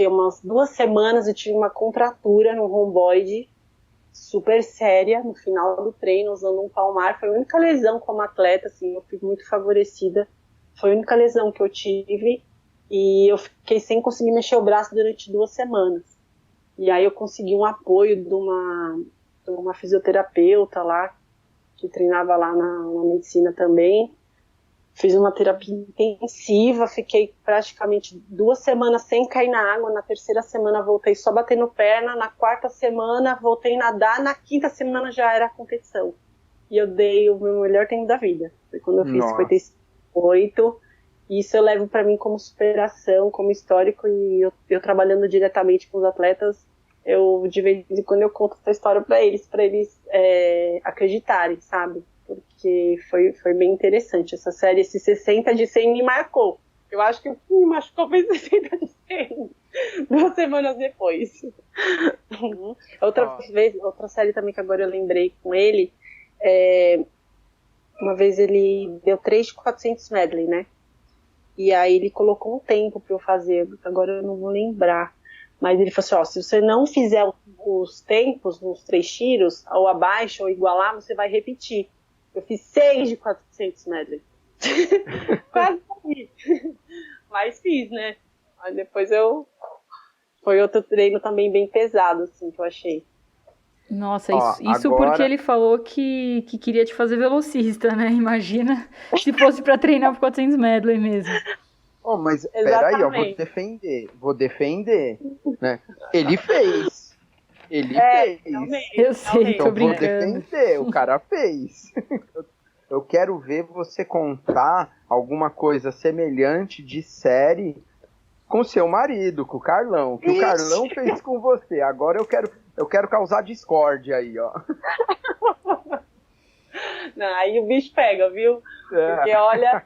umas 2 semanas, eu tive uma contratura no romboide super séria no final do treino, usando um palmar. Foi a única lesão como atleta, assim, eu fui muito favorecida. Foi a única lesão que eu tive, e eu fiquei sem conseguir mexer o braço durante 2 semanas. E aí eu consegui um apoio de uma fisioterapeuta lá, que treinava lá na medicina também. Fiz uma terapia intensiva, fiquei praticamente 2 semanas sem cair na água. Na 3ª semana voltei só batendo perna, na 4ª semana voltei a nadar, na 5ª semana já era a competição. E eu dei o meu melhor tempo da vida. Foi quando eu fiz 58. Isso eu levo para mim como superação, como histórico, e eu trabalhando diretamente com os atletas, eu de vez em quando eu conto essa história para eles acreditarem, sabe? Porque foi bem interessante essa série. Esse 60 de 100 me marcou. Eu acho que o que me machucou foi 60 de 100 2 semanas depois. Outra série também que agora eu lembrei com ele, uma vez ele deu 3 de 400 medley, né? E aí ele colocou um tempo para eu fazer, agora eu não vou lembrar. Mas ele falou assim, ó, se você não fizer os tempos nos 3 tiros, ou abaixo ou igualar, você vai repetir. Eu fiz 6 de 400 medley. Quase morri. Mas fiz, né? Aí depois foi outro treino também bem pesado, assim, que eu achei. Nossa, isso agora... porque ele falou que queria te fazer velocista, né? Imagina se fosse pra treinar pro 400 medley mesmo. Oh, mas peraí, eu vou defender, né? Ele fez. Realmente, eu sei, então tô brincando. Vou defender, o cara fez. Eu quero ver você contar alguma coisa semelhante de série com seu marido, com o Carlão. Que o Carlão fez com você. Agora eu quero causar discórdia aí, ó. Não, aí o bicho pega, viu? Porque olha,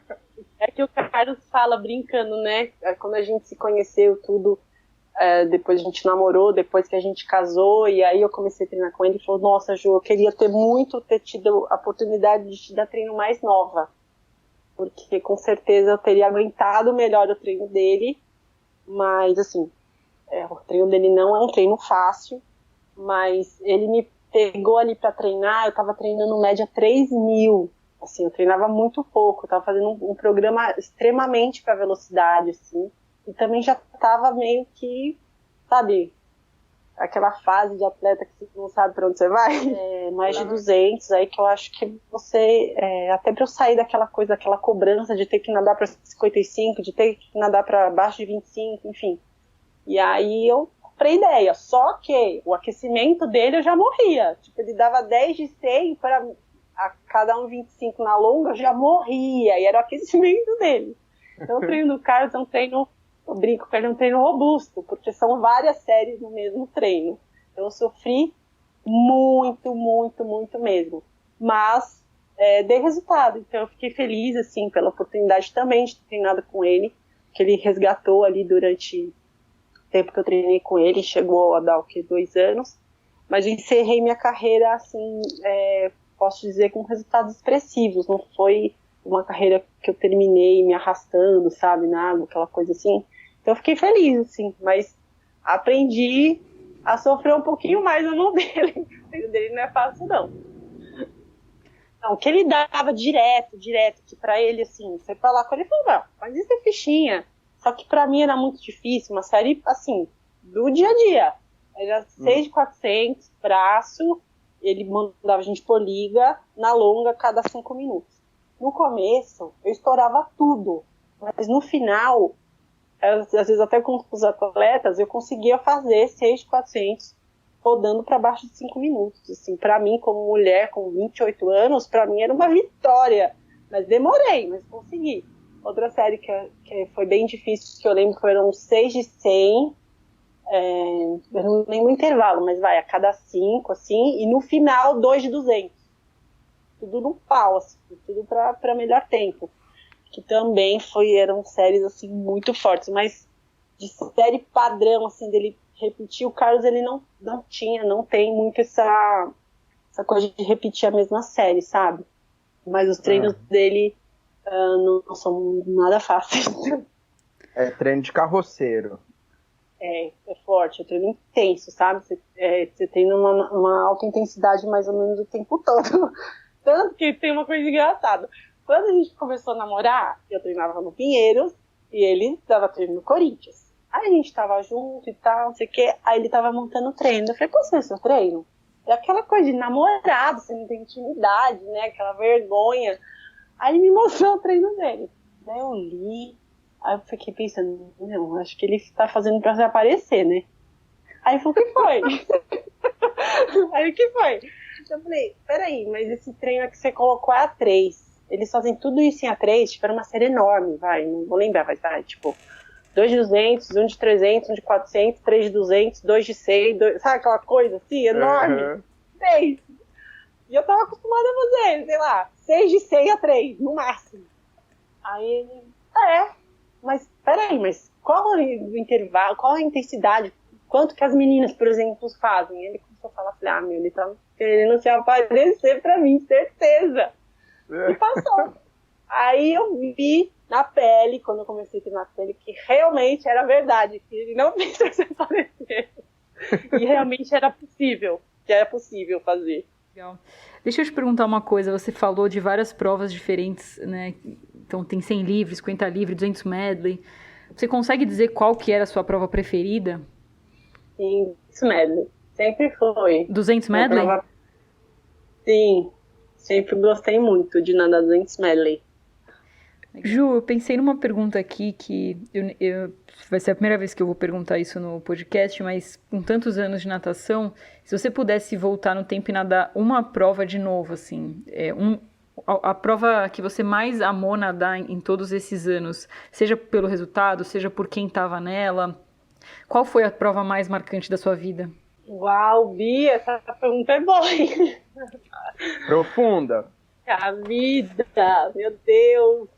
é que o Carlos fala brincando, né? Quando a gente se conheceu, tudo, depois a gente namorou, depois que a gente casou, e aí eu comecei a treinar com ele, ele falou, nossa, Ju, eu queria ter tido a oportunidade de te dar treino mais nova, porque com certeza eu teria aguentado melhor o treino dele, mas assim, o treino dele não é um treino fácil, mas ele me pegou ali para treinar, eu tava treinando média 3.000, assim, eu treinava muito pouco, eu tava fazendo um programa extremamente para velocidade, assim, e também já tava meio que, sabe, aquela fase de atleta que você não sabe para onde você vai, mais de 200, aí que eu acho que você, até para eu sair daquela coisa, daquela cobrança de ter que nadar para 55, de ter que nadar para baixo de 25, enfim, e aí eu comprei ideia, só que o aquecimento dele eu já morria, tipo, ele dava 10 de 100 para a cada 1,25 na longa, eu já morria, e era o aquecimento dele. Então o treino do Carlos é um treino, eu brinco que ele é um treino robusto, porque são várias séries no mesmo treino. Então eu sofri muito, muito, muito mesmo. Mas dei resultado, então eu fiquei feliz, assim, pela oportunidade também de ter treinado com ele, que ele resgatou ali durante o tempo que eu treinei com ele, chegou a dar, 2 anos, mas eu encerrei minha carreira, assim, posso dizer, com resultados expressivos, não foi uma carreira que eu terminei me arrastando, sabe, na água, aquela coisa assim. Então eu fiquei feliz, assim, mas aprendi a sofrer um pouquinho mais na mão dele. O treino dele não é fácil, não. Não, o que ele dava direto, que pra ele, assim, você falar com ele, ele falou, mas isso é fichinha. Só que pra mim era muito difícil, uma série, assim, do dia a dia. Era 6 de 400, braço, ele mandava a gente por liga, na longa, cada 5 minutos. No começo, eu estourava tudo, mas no final, às vezes até com os atletas, eu conseguia fazer 6 de 400, rodando para baixo de 5 minutos. Assim, para mim, como mulher com 28 anos, para mim era uma vitória. Mas demorei, mas consegui. Outra série que foi bem difícil, que eu lembro que foram 6 de 100, eu não lembro o intervalo, mas vai, a cada 5, assim, e no final, 2 de 200. Tudo no pau, assim, tudo para melhor tempo. Que também eram séries, assim, muito fortes, mas de série padrão, assim, dele repetir, o Carlos, ele não tem muito essa coisa de repetir a mesma série, sabe? Mas os treinos dele não são nada fáceis. É treino de carroceiro. É forte, é treino intenso, sabe? Você tem uma alta intensidade mais ou menos o tempo todo. Tanto que tem uma coisa engraçada. Quando a gente começou a namorar, eu treinava no Pinheiros e ele dava treino no Corinthians. Aí a gente tava junto e tal, não sei o quê. Aí ele tava montando o treino. Eu falei, qual é o seu treino? É aquela coisa de namorado, você não tem intimidade, né? Aquela vergonha. Aí ele me mostrou o treino dele. Daí eu li. Aí eu fiquei pensando, não, acho que ele tá fazendo pra se aparecer, né? Aí eu falei, o que foi? Aí o que foi? Eu falei, peraí, mas esse treino que você colocou é A3. Eles fazem tudo isso em A3, tipo, era uma série enorme, vai, não vou lembrar, mas vai, tipo, 2 de 200, 1 de 300, 1 de 400, 3 de 200, 2 de 100, sabe aquela coisa assim, enorme? 6. E eu tava acostumada a fazer, sei lá, 6 de 100 a 3, no máximo. Aí ele, mas peraí, mas qual o intervalo, qual a intensidade, quanto que as meninas, por exemplo, fazem? Ele começou a falar, falei, ele tá querendo se aparecer pra mim, certeza. E passou. Aí eu vi na pele, quando eu comecei a treinar com ele, que realmente era verdade, que ele não precisa se aparecer. E realmente era possível fazer. Legal. Deixa eu te perguntar uma coisa, você falou de várias provas diferentes, né? Então tem 100 livre, 50 livre, 200 medley. Você consegue dizer qual que era a sua prova preferida? Sim, 200 medley. Sempre foi. 200 medley? Sim, sempre gostei muito de nadar 200 medley. Ju, eu pensei numa pergunta aqui que vai ser a primeira vez que eu vou perguntar isso no podcast, mas com tantos anos de natação, se você pudesse voltar no tempo e nadar uma prova de novo, assim, a prova que você mais amou nadar em todos esses anos, seja pelo resultado, seja por quem estava nela, qual foi a prova mais marcante da sua vida? Uau, Bia, essa pergunta é boa, hein? Profunda. A vida, meu Deus.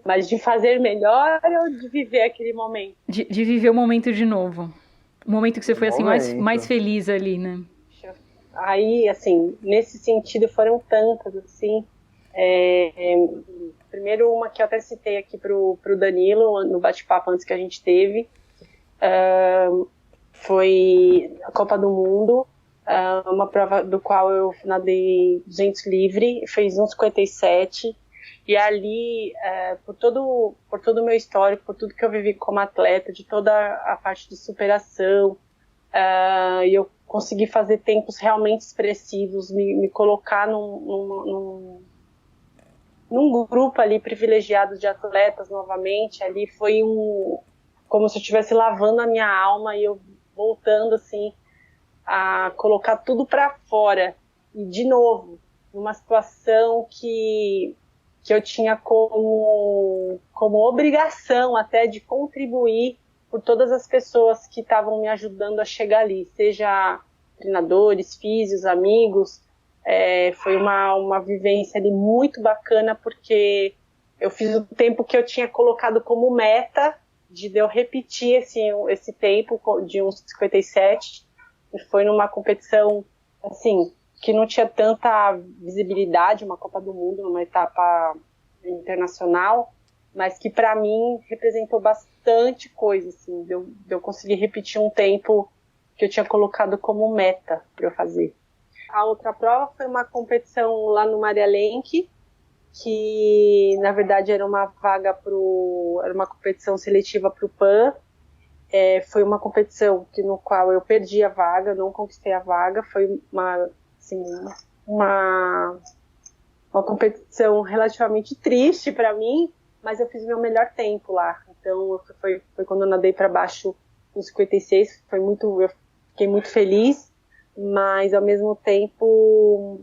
Mas de fazer melhor ou de viver aquele momento? De viver o momento de novo. O momento que você foi assim mais feliz ali, né? Aí, assim, nesse sentido foram tantas, assim. Primeiro uma que eu até citei aqui pro Danilo, no bate-papo antes que a gente teve. foi a Copa do Mundo, uma prova do qual eu nadei 200 livre, fez 1,57, e ali, por todo o meu histórico, por tudo que eu vivi como atleta, de toda a parte de superação, eu consegui fazer tempos realmente expressivos, me colocar num grupo ali privilegiado de atletas novamente. Ali foi como se eu estivesse lavando a minha alma e eu voltando assim a colocar tudo para fora, e de novo numa situação que eu tinha como obrigação até de contribuir por todas as pessoas que estavam me ajudando a chegar ali, seja treinadores, físios, amigos. Foi uma vivência ali muito bacana, porque eu fiz o tempo que eu tinha colocado como meta de eu repetir esse tempo de 1,57, e foi numa competição assim que não tinha tanta visibilidade, uma Copa do Mundo, numa etapa internacional, mas que para mim representou bastante coisa, assim, de eu conseguir repetir um tempo que eu tinha colocado como meta para eu fazer. A outra prova foi uma competição lá no Maria Lenk, que na verdade era uma competição seletiva para o PAN. Foi uma competição no qual eu perdi a vaga, não conquistei a vaga. Foi uma competição relativamente triste para mim, mas eu fiz o meu melhor tempo lá. Então foi quando eu nadei para baixo nos 56, eu fiquei muito feliz, mas ao mesmo tempo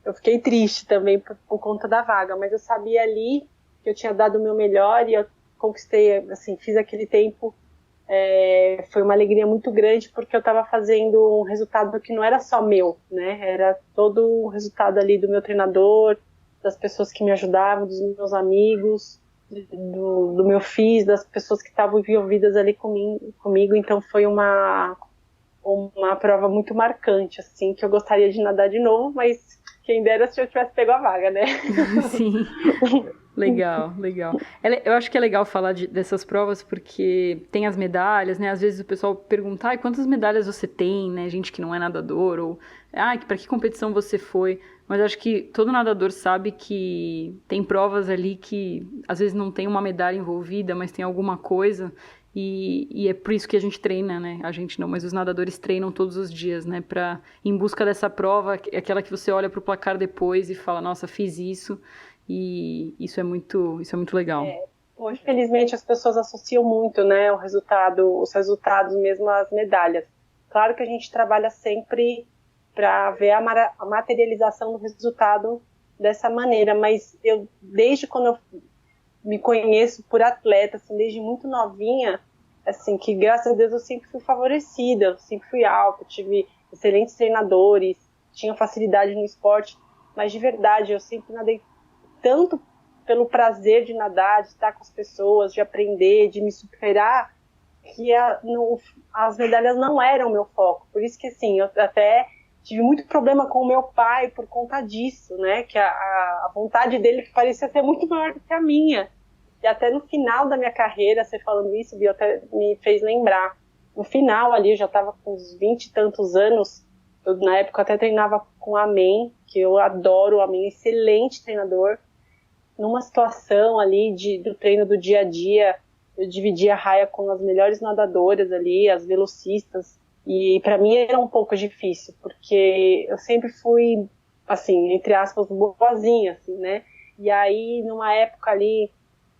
eu fiquei triste também por conta da vaga, mas eu sabia ali que eu tinha dado o meu melhor e eu conquistei, assim, fiz aquele tempo. Foi uma alegria muito grande, porque eu estava fazendo um resultado que não era só meu, né? Era todo o resultado ali do meu treinador, das pessoas que me ajudavam, dos meus amigos, do meu FIS, das pessoas que estavam envolvidas ali comigo. Então foi uma prova muito marcante, assim, que eu gostaria de nadar de novo, mas quem dera se eu tivesse pego a vaga, né? Sim. Legal, legal. Eu acho que é legal falar dessas provas, porque tem as medalhas, né? Às vezes o pessoal pergunta, quantas medalhas você tem, né? Gente que não é nadador, ou para que competição você foi? Mas acho que todo nadador sabe que tem provas ali que às vezes não tem uma medalha envolvida, mas tem alguma coisa, e é por isso que a gente treina, né? A gente não, mas os nadadores treinam todos os dias, né? Em busca dessa prova, aquela que você olha pro placar depois e fala, nossa, fiz isso. E isso é muito legal. Hoje, felizmente, as pessoas associam muito, né, os resultados mesmo às medalhas. Claro que a gente trabalha sempre para ver a materialização do resultado dessa maneira, mas desde quando eu me conheço por atleta, assim, desde muito novinha, assim, que graças a Deus eu sempre fui favorecida, eu sempre fui alta, tive excelentes treinadores, tinha facilidade no esporte, mas de verdade eu sempre nadei tanto pelo prazer de nadar, de estar com as pessoas, de aprender, de me superar, que as medalhas não eram o meu foco. Por isso que, assim, eu até tive muito problema com o meu pai por conta disso, né? Que a vontade dele parecia ser muito maior do que a minha. E até no final da minha carreira, você falando isso, Bia, até me fez lembrar. No final ali, eu já estava com uns 20 e tantos anos. Na época eu até treinava com o Amen, que eu adoro o Amen, excelente treinador. Numa situação ali do treino do dia a dia, eu dividia a raia com as melhores nadadoras ali, as velocistas, e para mim era um pouco difícil, porque eu sempre fui, assim, entre aspas, boazinha, assim, né? E aí, numa época ali,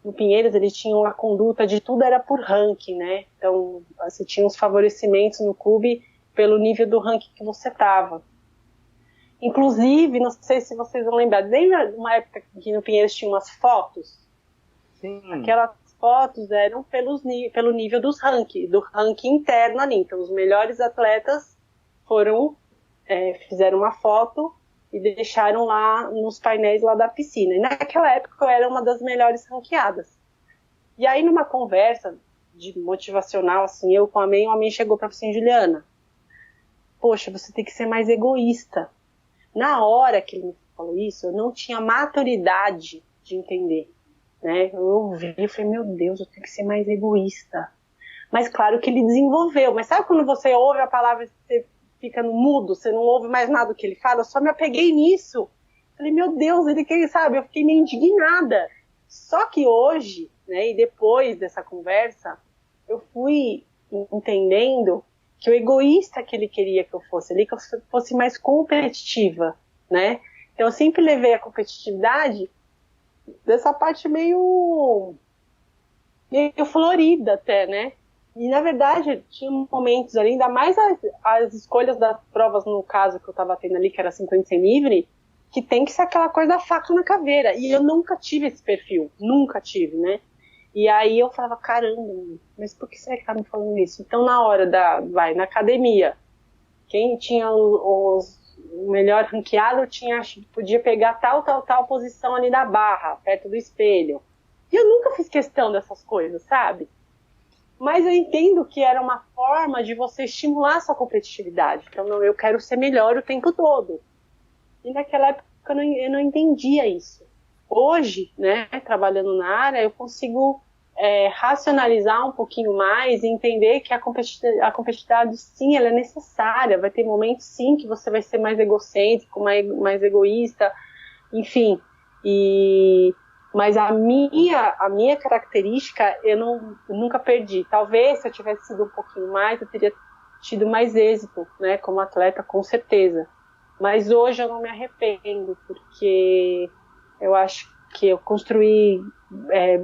no Pinheiros, eles tinham a conduta de tudo era por ranking, né? Então, você tinha uns favorecimentos no clube pelo nível do ranking que você estava. Inclusive, não sei se vocês vão lembrar, lembra de uma época que no Pinheiros tinha umas fotos? Sim. Aquelas fotos eram pelo nível do ranking interno ali. Então, os melhores atletas fizeram uma foto e deixaram lá nos painéis lá da piscina. E naquela época eu era uma das melhores ranqueadas. E aí, numa conversa de motivacional, assim, eu com a o Amen chegou para assim, Juliana, poxa, você tem que ser mais egoísta. Na hora que ele me falou isso, eu não tinha maturidade de entender, né? Eu ouvi e falei, meu Deus, eu tenho que ser mais egoísta. Mas claro que ele desenvolveu. Mas sabe quando você ouve a palavra e você fica no mudo, você não ouve mais nada do que ele fala? Eu só me apeguei nisso. Falei, meu Deus, ele quer, sabe? Eu fiquei meio indignada. Só que hoje, né, e depois dessa conversa, eu fui entendendo que o egoísta que ele queria que eu fosse ali, que eu fosse mais competitiva, né? Então eu sempre levei a competitividade dessa parte meio florida até, né? E na verdade tinha momentos ali, ainda mais as escolhas das provas, no caso que eu estava tendo ali, que era 50 sem livre, que tem que ser aquela coisa da faca na caveira. E eu nunca tive esse perfil, nunca tive, né? E aí eu falava, caramba, mas por que será que tá me falando isso? Então na hora na academia, quem tinha o melhor ranqueado podia pegar tal posição ali na barra, perto do espelho. E eu nunca fiz questão dessas coisas, sabe? Mas eu entendo que era uma forma de você estimular a sua competitividade. Então eu quero ser melhor o tempo todo. E naquela época eu não entendia isso. Hoje, né, trabalhando na área, eu consigo racionalizar um pouquinho mais e entender que a competitividade, sim, ela é necessária. Vai ter momentos, sim, que você vai ser mais egocêntrico, mais egoísta, enfim. Mas a minha característica eu nunca perdi. Talvez se eu tivesse sido um pouquinho mais, eu teria tido mais êxito, né, como atleta, com certeza. Mas hoje eu não me arrependo, porque eu acho que eu construí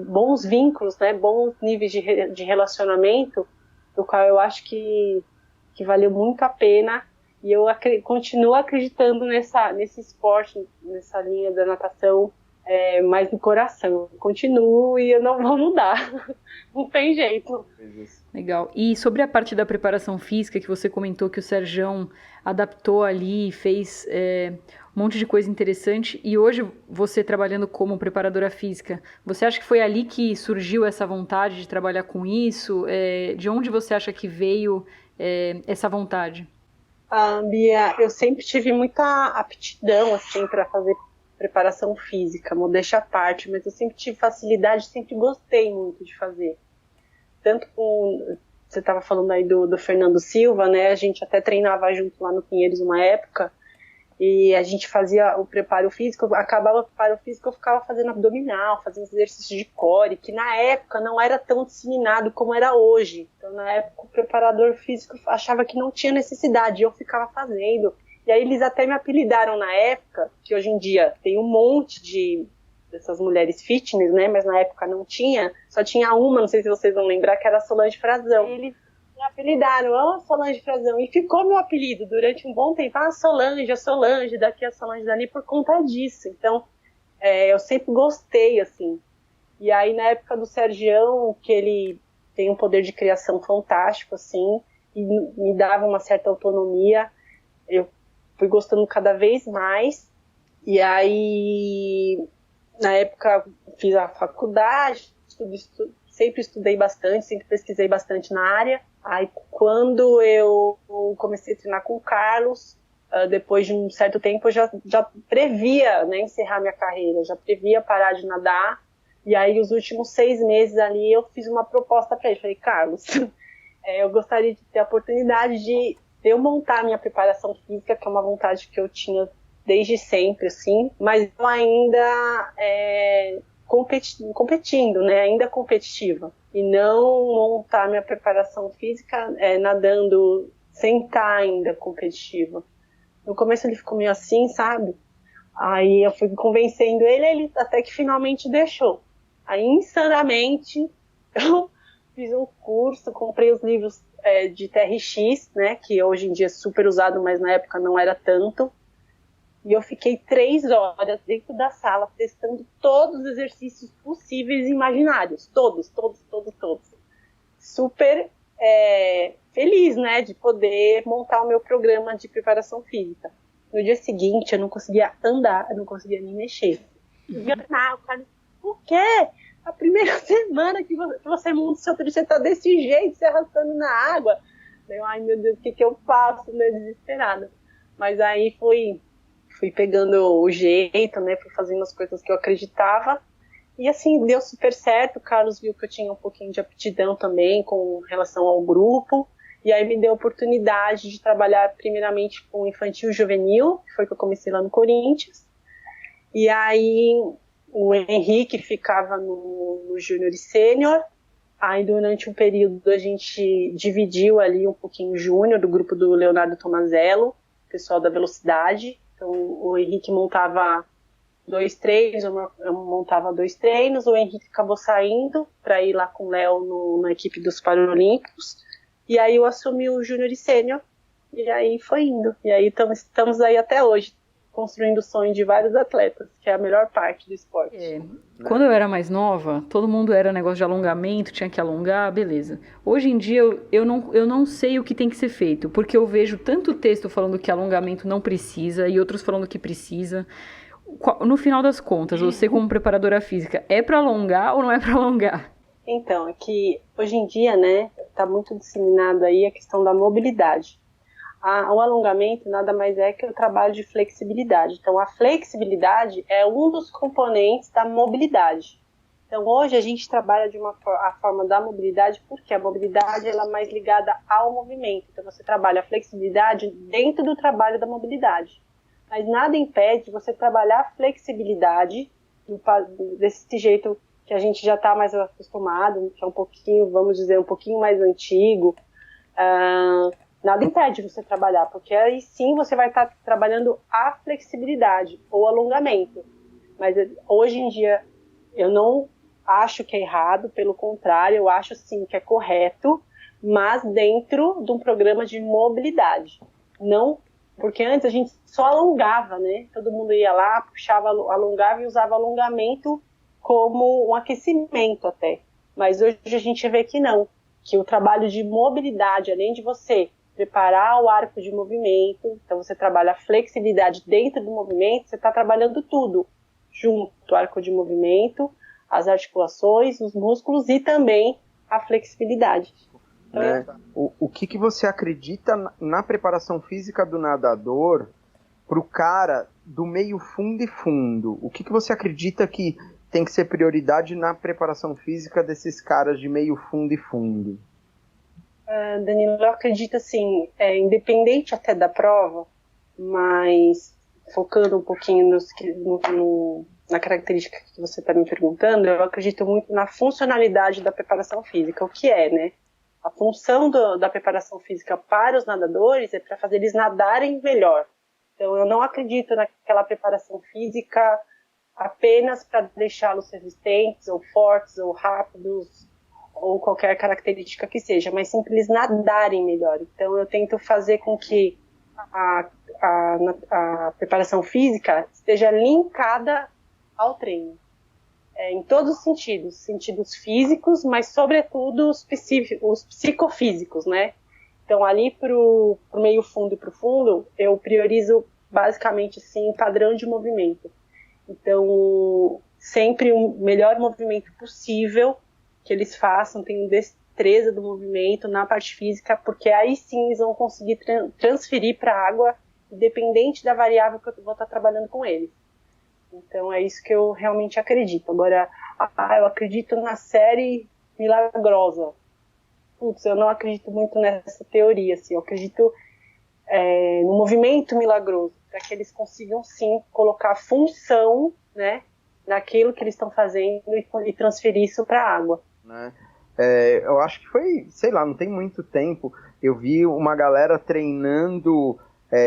bons vínculos, né, bons níveis de relacionamento, do qual eu acho que valeu muito a pena. E eu continuo acreditando nesse esporte, nessa linha da natação, mais no coração. Eu continuo e eu não vou mudar. Não tem jeito. Legal. E sobre a parte da preparação física, que você comentou que o Serjão adaptou ali, fez um monte de coisa interessante, e hoje você trabalhando como preparadora física, você acha que foi ali que surgiu essa vontade de trabalhar com isso? De onde você acha que veio essa vontade? Bia, eu sempre tive muita aptidão assim, para fazer preparação física, modéstia à parte, mas eu sempre tive facilidade, sempre gostei muito de fazer. Tanto com, você estava falando aí do Fernando Silva, né? A gente até treinava junto lá no Pinheiros uma época, e a gente fazia o preparo físico, acabava o preparo físico, eu ficava fazendo abdominal, fazendo exercícios de core, que na época não era tão disseminado como era hoje. Então na época o preparador físico achava que não tinha necessidade, eu ficava fazendo. E aí eles até me apelidaram na época, que hoje em dia tem um monte dessas mulheres fitness, né? Mas na época não tinha, só tinha uma, não sei se vocês vão lembrar, que era a Solange Frazão. E eles me apelidaram, Solange Frazão, e ficou meu apelido durante um bom tempo, Solange, daqui a Solange dali, por conta disso. Então, eu sempre gostei, assim. E aí, na época do Sergião, que ele tem um poder de criação fantástico, assim, e me dava uma certa autonomia, eu fui gostando cada vez mais. E aí, na época, fiz a faculdade, sempre estudei bastante, sempre pesquisei bastante na área. Aí, quando eu comecei a treinar com o Carlos, depois de um certo tempo, eu já previa, né, encerrar minha carreira, já previa parar de nadar. E aí, os últimos 6 meses ali, eu fiz uma proposta para ele. Falei, Carlos, eu gostaria de ter a oportunidade de eu montar a minha preparação física, que é uma vontade que eu tinha desde sempre, assim, mas eu ainda competindo, né, ainda competitiva, e não montar minha preparação física nadando sem estar ainda competitiva. No começo ele ficou meio assim, sabe? Aí eu fui convencendo ele até que finalmente deixou. Aí, insanamente, eu fiz um curso, comprei os livros de TRX, né, que hoje em dia é super usado, mas na época não era tanto. E eu fiquei 3 horas dentro da sala testando todos os exercícios possíveis e imaginários. Todos. Super feliz, né, de poder montar o meu programa de preparação física. No dia seguinte, eu não conseguia andar, eu não conseguia nem mexer. O cara, por quê? A primeira semana que você monta o seu treino, você tá desse jeito, se arrastando na água. Eu, ai meu Deus, o que eu faço? Meio desesperada. Mas aí fui pegando o jeito, né? Fui fazendo as coisas que eu acreditava. E assim, deu super certo. O Carlos viu que eu tinha um pouquinho de aptidão também com relação ao grupo. E aí me deu a oportunidade de trabalhar primeiramente com infantil e juvenil, que foi que eu comecei lá no Corinthians. E aí o Henrique ficava no júnior e sênior. Aí durante um período a gente dividiu ali um pouquinho o júnior, do grupo do Leonardo Tomazello, pessoal da velocidade. Então o Henrique montava 2 treinos, eu montava 2 treinos. O Henrique acabou saindo para ir lá com o Léo na equipe dos Paralímpicos. E aí eu assumi o júnior e sênior. E aí foi indo. E aí estamos aí até hoje, construindo o sonho de vários atletas, que é a melhor parte do esporte. Quando eu era mais nova, todo mundo era negócio de alongamento, tinha que alongar, beleza. Hoje em dia, eu não sei o que tem que ser feito, porque eu vejo tanto texto falando que alongamento não precisa e outros falando que precisa. No final das contas, você como preparadora física, é para alongar ou não é para alongar? Então, é que hoje em dia, né, tá muito disseminado aí a questão da mobilidade. O alongamento nada mais é que o trabalho de flexibilidade. Então, a flexibilidade é um dos componentes da mobilidade. Então, hoje a gente trabalha a forma da mobilidade, porque a mobilidade ela é mais ligada ao movimento. Então, você trabalha a flexibilidade dentro do trabalho da mobilidade. Mas nada impede você trabalhar a flexibilidade desse jeito que a gente já está mais acostumado, que é um pouquinho, vamos dizer, um pouquinho mais antigo. Nada impede você trabalhar, porque aí sim você vai estar trabalhando a flexibilidade ou alongamento. Mas hoje em dia eu não acho que é errado, pelo contrário, eu acho sim que é correto, mas dentro de um programa de mobilidade. Não, porque antes a gente só alongava, né? Todo mundo ia lá, puxava, alongava e usava alongamento como um aquecimento até. Mas hoje a gente vê que não, que o trabalho de mobilidade, além de você preparar o arco de movimento, então você trabalha a flexibilidade dentro do movimento, você está trabalhando tudo junto, o arco de movimento, as articulações, os músculos e também a flexibilidade. Então, o que você acredita na preparação física do nadador para o cara do meio fundo e fundo? O que você acredita que tem que ser prioridade na preparação física desses caras de meio fundo e fundo? Danilo, eu acredito assim, independente até da prova, mas focando um pouquinho na característica que você está me perguntando, eu acredito muito na funcionalidade da preparação física. O que é, né? A função da preparação física para os nadadores é para fazer eles nadarem melhor. Então, eu não acredito naquela preparação física apenas para deixá-los resistentes, ou fortes, ou rápidos, ou qualquer característica que seja, mas sim para eles nadarem melhor. Então eu tento fazer com que a preparação física esteja linkada ao treino, em todos os sentidos físicos, mas sobretudo os psicofísicos, né? Então ali para o meio fundo e para o fundo, eu priorizo basicamente assim, o padrão de movimento. Então sempre o melhor movimento possível que eles façam, tenham destreza do movimento na parte física, porque aí sim eles vão conseguir transferir para a água, independente da variável que eu vou estar trabalhando com eles. Então é isso que eu realmente acredito. Agora, eu acredito na série milagrosa. Putz, eu não acredito muito nessa teoria, assim. Eu acredito no movimento milagroso, para que eles consigam sim colocar função, né, naquilo que eles estão fazendo e transferir isso para a água. Né? Eu acho que foi, sei lá, não tem muito tempo, eu vi uma galera treinando,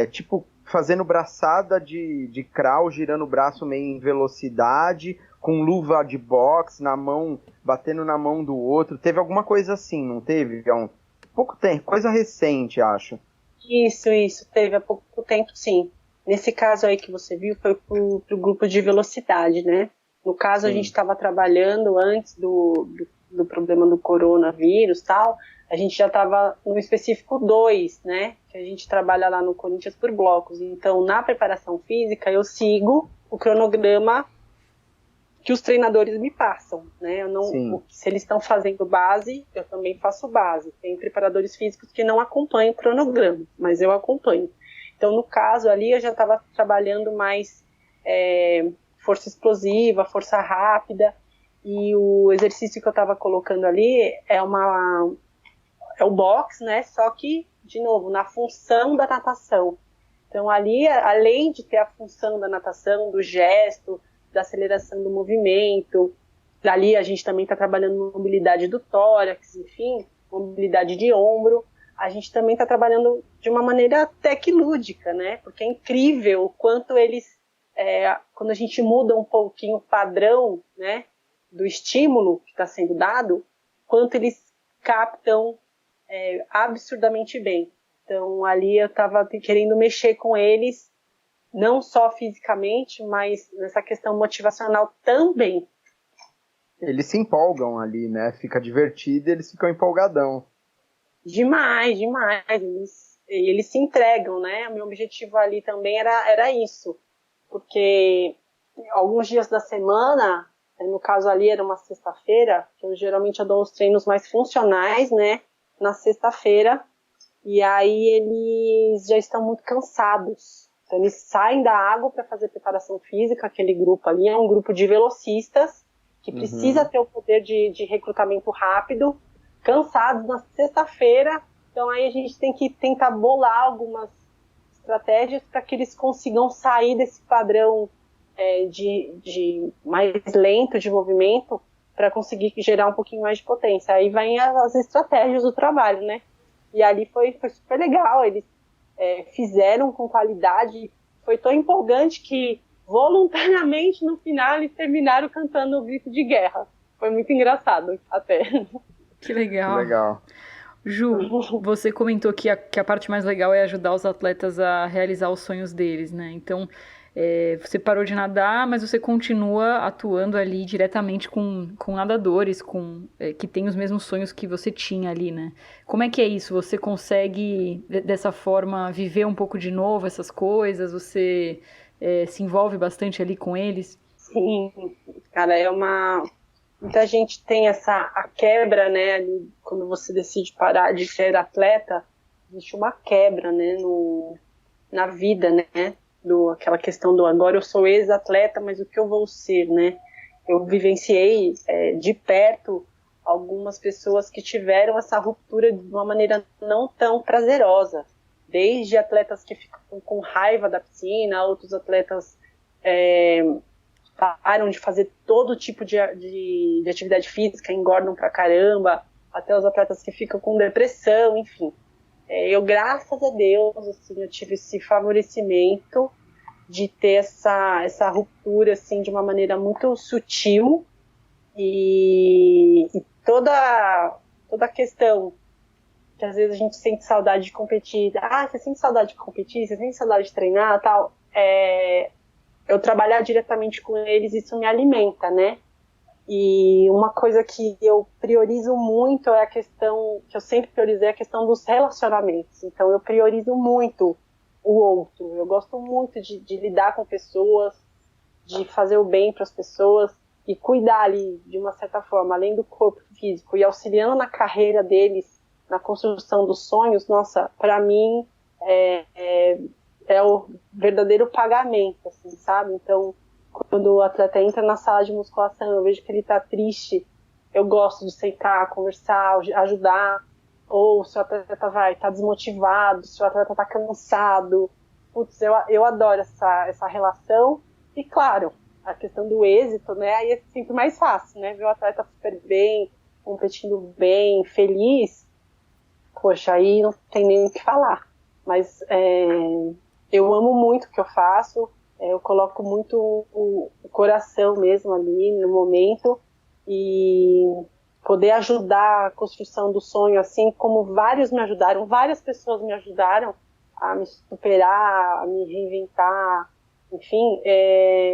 tipo, fazendo braçada de crawl, girando o braço meio em velocidade, com luva de boxe na mão, batendo na mão do outro. Teve alguma coisa assim, não teve? Pouco tempo, coisa recente, acho. Isso, teve há pouco tempo, sim. Nesse caso aí que você viu, foi pro grupo de velocidade, né? No caso, sim. A gente estava trabalhando antes do problema do coronavírus e tal, a gente já estava no específico 2, né? Que a gente trabalha lá no Corinthians por blocos. Então, na preparação física, eu sigo o cronograma que os treinadores me passam, né? Eu não, se eles estão fazendo base, eu também faço base. Tem preparadores físicos que não acompanham o cronograma, mas eu acompanho. Então, no caso ali, eu já estava trabalhando mais força explosiva, força rápida. E o exercício que eu estava colocando ali é o box, né? Só que, de novo, na função da natação. Então, ali, além de ter a função da natação, do gesto, da aceleração do movimento, ali a gente também está trabalhando mobilidade do tórax, enfim, mobilidade de ombro. A gente também está trabalhando de uma maneira até que lúdica, né? Porque é incrível o quanto eles, quando a gente muda um pouquinho o padrão, né, do estímulo que está sendo dado, quanto eles captam absurdamente bem. Então, ali eu estava querendo mexer com eles, não só fisicamente, mas nessa questão motivacional também. Eles se empolgam ali, né? Fica divertido e eles ficam empolgadão. Demais, demais. Eles se entregam, né? O meu objetivo ali também era isso. Porque alguns dias da semana, no caso ali era uma sexta-feira, que eu geralmente dou os treinos mais funcionais, né? Na sexta-feira. E aí eles já estão muito cansados. Então eles saem da água para fazer preparação física, aquele grupo ali é um grupo de velocistas que precisa ter o poder de recrutamento rápido, cansados na sexta-feira. Então aí a gente tem que tentar bolar algumas estratégias para que eles consigam sair desse padrão de mais lento de movimento para conseguir gerar um pouquinho mais de potência. Aí vem as estratégias do trabalho, né? E ali foi super legal, eles fizeram com qualidade, foi tão empolgante que voluntariamente no final eles terminaram cantando o grito de guerra. Foi muito engraçado até. Que legal. Que legal. Ju, você comentou que a parte mais legal é ajudar os atletas a realizar os sonhos deles, né? Então, você parou de nadar, mas você continua atuando ali diretamente com nadadores que têm os mesmos sonhos que você tinha ali, né? Como é que é isso? Você consegue, dessa forma, viver um pouco de novo essas coisas? Você se envolve bastante ali com eles? Sim, cara, muita gente tem a quebra, né, ali, quando você decide parar de ser atleta, existe uma quebra, né, na vida, né, aquela questão do agora eu sou ex-atleta, mas o que eu vou ser, né? Eu vivenciei de perto algumas pessoas que tiveram essa ruptura de uma maneira não tão prazerosa, desde atletas que ficam com raiva da piscina, outros atletas param de fazer todo tipo de atividade física, engordam pra caramba, até os atletas que ficam com depressão, enfim. Eu, graças a Deus, assim, eu tive esse favorecimento de ter essa ruptura, assim, de uma maneira muito sutil e toda a questão que às vezes a gente sente saudade de competir. Você sente saudade de competir? Você sente saudade de treinar? Tal. Eu trabalhar diretamente com eles, isso me alimenta, né? E uma coisa que eu priorizo muito é a questão, que eu sempre priorizei, é a questão dos relacionamentos. Então eu priorizo muito o outro. Eu gosto muito de lidar com pessoas, de fazer o bem para as pessoas e cuidar ali, de uma certa forma, além do corpo físico e auxiliando na carreira deles, na construção dos sonhos. Nossa, para mim é o verdadeiro pagamento, assim, sabe? Então, quando o atleta entra na sala de musculação, eu vejo que ele tá triste, eu gosto de sentar, conversar, ajudar. Ou se o atleta tá desmotivado, se o atleta tá cansado. Putz, eu adoro essa relação. E, claro, a questão do êxito, né? Aí é sempre mais fácil, né? Ver o atleta super bem, competindo bem, feliz. Poxa, aí não tem nem o que falar. Mas eu amo muito o que eu faço. Eu coloco muito o coração mesmo ali no momento e poder ajudar a construção do sonho, assim como várias pessoas me ajudaram a me superar, a me reinventar, enfim,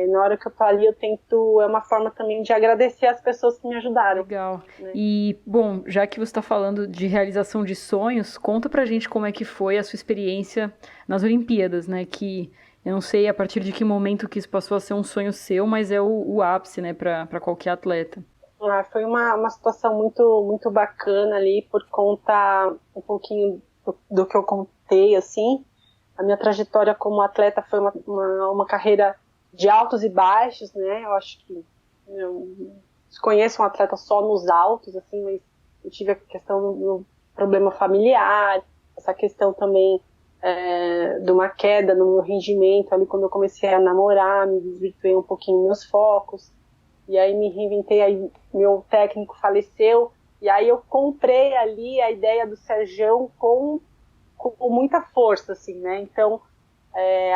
na hora que eu tô ali eu tento, é uma forma também de agradecer as pessoas que me ajudaram. Legal. Né? E, bom, já que você está falando de realização de sonhos, conta pra gente como é que foi a sua experiência nas Olimpíadas, né, que eu não sei a partir de que momento que isso passou a ser um sonho seu, mas é o ápice, né, para qualquer atleta. Foi uma situação muito, muito bacana ali, por conta um pouquinho do que eu contei, assim. A minha trajetória como atleta foi uma carreira de altos e baixos, né? Eu acho que desconheço um atleta só nos altos, assim, mas eu tive a questão do problema familiar, essa questão também de uma queda no meu rendimento, ali quando eu comecei a namorar, me desvirtuei um pouquinho meus focos, e aí me reinventei, aí meu técnico faleceu, e aí eu comprei ali a ideia do Serjão com muita força, assim, né? Então,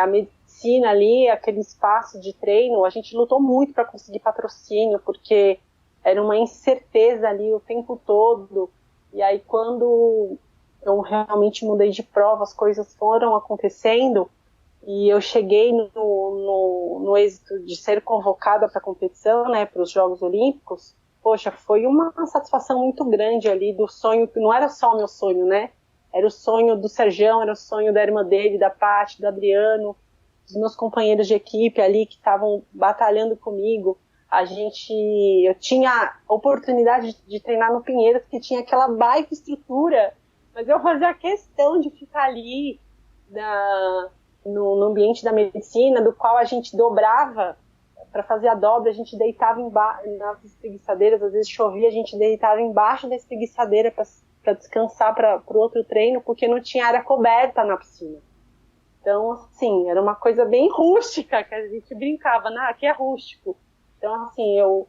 a medicina ali, aquele espaço de treino, a gente lutou muito para conseguir patrocínio, porque era uma incerteza ali o tempo todo. E aí, quando eu realmente mudei de prova, as coisas foram acontecendo, e eu cheguei no êxito de ser convocada para a competição, né, para os Jogos Olímpicos. Poxa, foi uma satisfação muito grande ali do sonho, que não era só o meu sonho, né? Era o sonho do Serjão, era o sonho da irmã dele, da Paty, do Adriano, dos meus companheiros de equipe ali que estavam batalhando comigo. Eu tinha a oportunidade de treinar no Pinheiros, que tinha aquela baita estrutura, mas eu fazia questão de ficar ali no ambiente da medicina, do qual a gente dobrava. Para fazer a dobra, a gente deitava nas espreguiçadeiras, às vezes chovia, a gente deitava embaixo da espreguiçadeira para descansar para o outro treino, porque não tinha área coberta na piscina. Então, assim, era uma coisa bem rústica, que a gente brincava, aqui é rústico. Então, assim, eu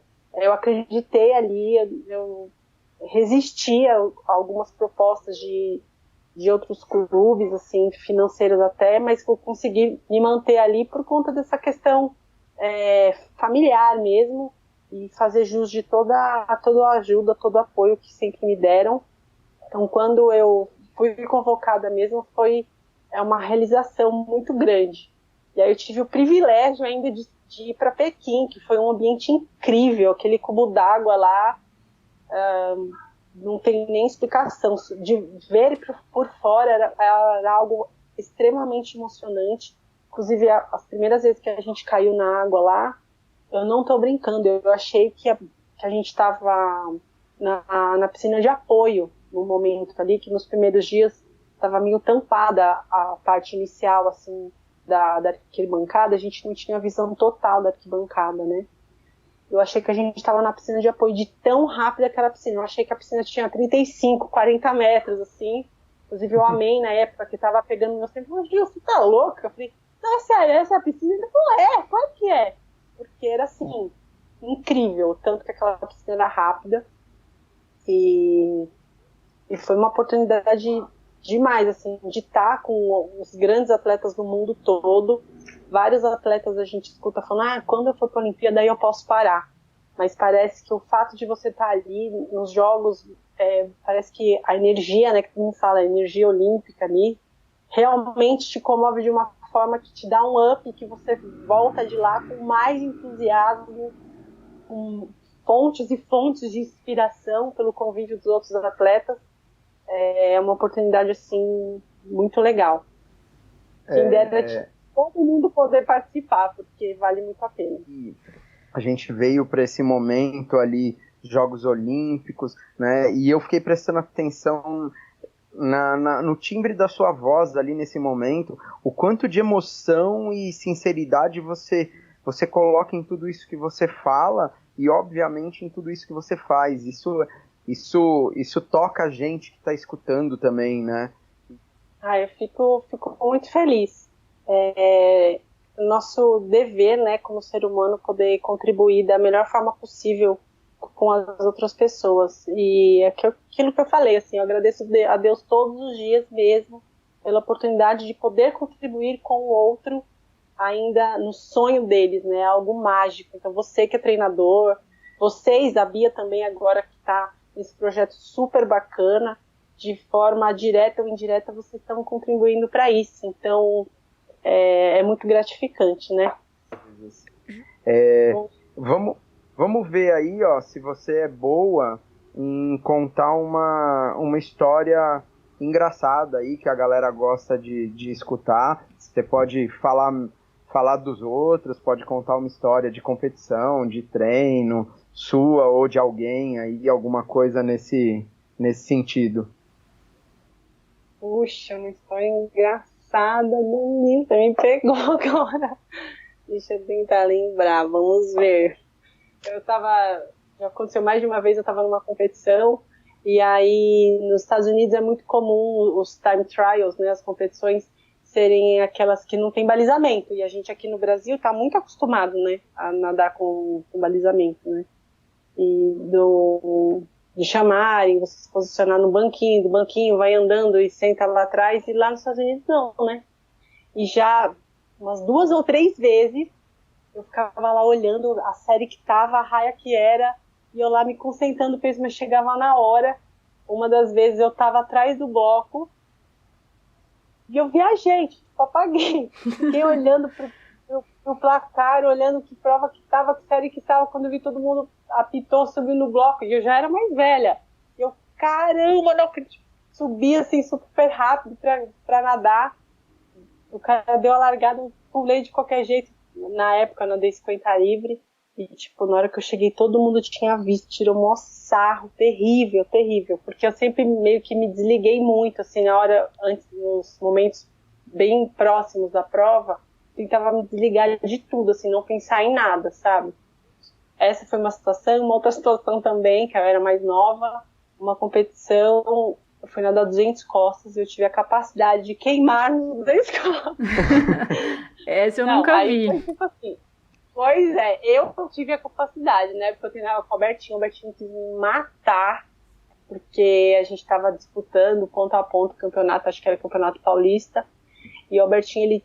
acreditei ali, eu resisti a algumas propostas de outros clubes, assim, financeiros até, mas eu consegui me manter ali por conta dessa questão familiar mesmo, e fazer jus de toda a ajuda, todo o apoio que sempre me deram. Então, quando eu fui convocada mesmo, foi uma realização muito grande. E aí eu tive o privilégio ainda de ir para Pequim, que foi um ambiente incrível, aquele cubo d'água lá, não tem nem explicação. De ver por fora era algo extremamente emocionante. Inclusive, as primeiras vezes que a gente caiu na água lá, eu não tô brincando, eu achei que a gente estava na piscina de apoio, no momento ali, que nos primeiros dias estava meio tampada a parte inicial, assim, da arquibancada, a gente não tinha visão total da arquibancada, né? Eu achei que a gente estava na piscina de apoio, de tão rápida que era a piscina. Eu achei que a piscina tinha 35, 40 metros, assim. Inclusive, eu amei na época que estava pegando meu tempo. Mas, Gil, você tá louca? Eu falei, não, é sério, essa é a piscina? Ele falou, claro que é. Porque era, assim, incrível. Tanto que aquela piscina era rápida. E foi uma oportunidade demais, assim, de estar com os grandes atletas do mundo todo. Vários atletas a gente escuta falando, quando eu for para a Olimpíada aí eu posso parar. Mas parece que o fato de você estar ali nos jogos, parece que a energia, né, que todo mundo fala, a energia olímpica ali, realmente te comove de uma forma que te dá um up, que você volta de lá com mais entusiasmo, com fontes e fontes de inspiração pelo convívio dos outros atletas. É uma oportunidade, assim, muito legal. Quem dera todo mundo poder participar, porque vale muito a pena. A gente veio para esse momento ali, Jogos Olímpicos, né? E eu fiquei prestando atenção no timbre da sua voz ali nesse momento, o quanto de emoção e sinceridade você coloca em tudo isso que você fala e, obviamente, em tudo isso que você faz. Isso toca a gente que está escutando também, né? Eu fico muito feliz. Nosso dever, né, como ser humano, poder contribuir da melhor forma possível com as outras pessoas. E aquilo que eu falei, assim, eu agradeço a Deus todos os dias mesmo pela oportunidade de poder contribuir com o outro ainda no sonho deles, né, algo mágico. Então, você que é treinador, vocês, a Bia também agora que está nesse projeto super bacana, de forma direta ou indireta, vocês estão contribuindo para isso. Então, é muito gratificante, né? Vamos ver aí, ó, se você é boa em contar uma história engraçada aí, que a galera gosta de escutar. Você pode falar dos outros, pode contar uma história de competição, de treino, sua ou de alguém aí, alguma coisa nesse sentido. Puxa, uma história engraçada, bonita, me pegou agora. Deixa eu tentar lembrar, vamos ver. Eu tava Já aconteceu mais de uma vez, eu estava numa competição, e aí nos Estados Unidos é muito comum os time trials, né, as competições serem aquelas que não tem balizamento, e a gente aqui no Brasil está muito acostumado, né, a nadar com balizamento, né, de chamarem, você se posicionar no banquinho, do banquinho vai andando e senta lá atrás, e lá nos Estados Unidos não, né, e já umas 2 ou 3 vezes eu ficava lá olhando a série que tava, a raia que era, e eu lá me concentrando, mas chegava na hora. Uma das vezes eu tava atrás do bloco e eu viajei, tipo, apaguei. Fiquei olhando pro placar, olhando que prova que tava, que série que tava, quando eu vi todo mundo apitou, subiu no bloco, e eu já era mais velha. E eu, caramba, não acredito. Subi assim super rápido pra nadar. O cara deu a largada, eu pulei de qualquer jeito. Na época eu nadei 50 livre. E, tipo, na hora que eu cheguei, todo mundo tinha visto, tirou um maior sarro, terrível, terrível. Porque eu sempre meio que me desliguei muito, assim, na hora, antes, nos momentos bem próximos da prova, tentava me desligar de tudo, assim, não pensar em nada, sabe? Essa foi uma situação outra situação também, que eu era mais nova, uma competição, eu fui nadar 200 costas e eu tive a capacidade de queimar nos 200 costas. Essa eu nunca vi. Foi tipo assim. Pois é, eu tive a capacidade, né? Porque eu treinava com o Albertinho quis me matar, porque a gente estava disputando ponto a ponto o campeonato, acho que era o Campeonato Paulista, e o Albertinho,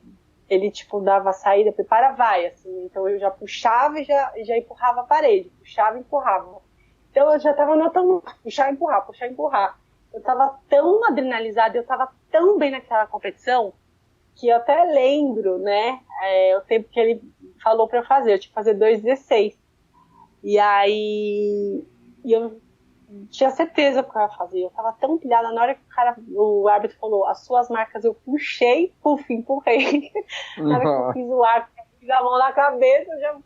ele tipo, dava a saída, prepara, vai, assim, então eu já puxava e já empurrava a parede, puxava e empurrava. Então eu já tava notando, puxar e empurrar. Eu tava tão adrenalizada, eu tava tão bem naquela competição, que eu até lembro, né, o tempo que ele falou pra eu fazer, eu tinha que fazer 2,16. E aí, eu tinha certeza que eu ia fazer, eu tava tão pilhada, na hora que o árbitro falou, as suas marcas, eu puxei, empurrei. Na hora que eu fiz o arco, eu fiz a mão na cabeça, eu já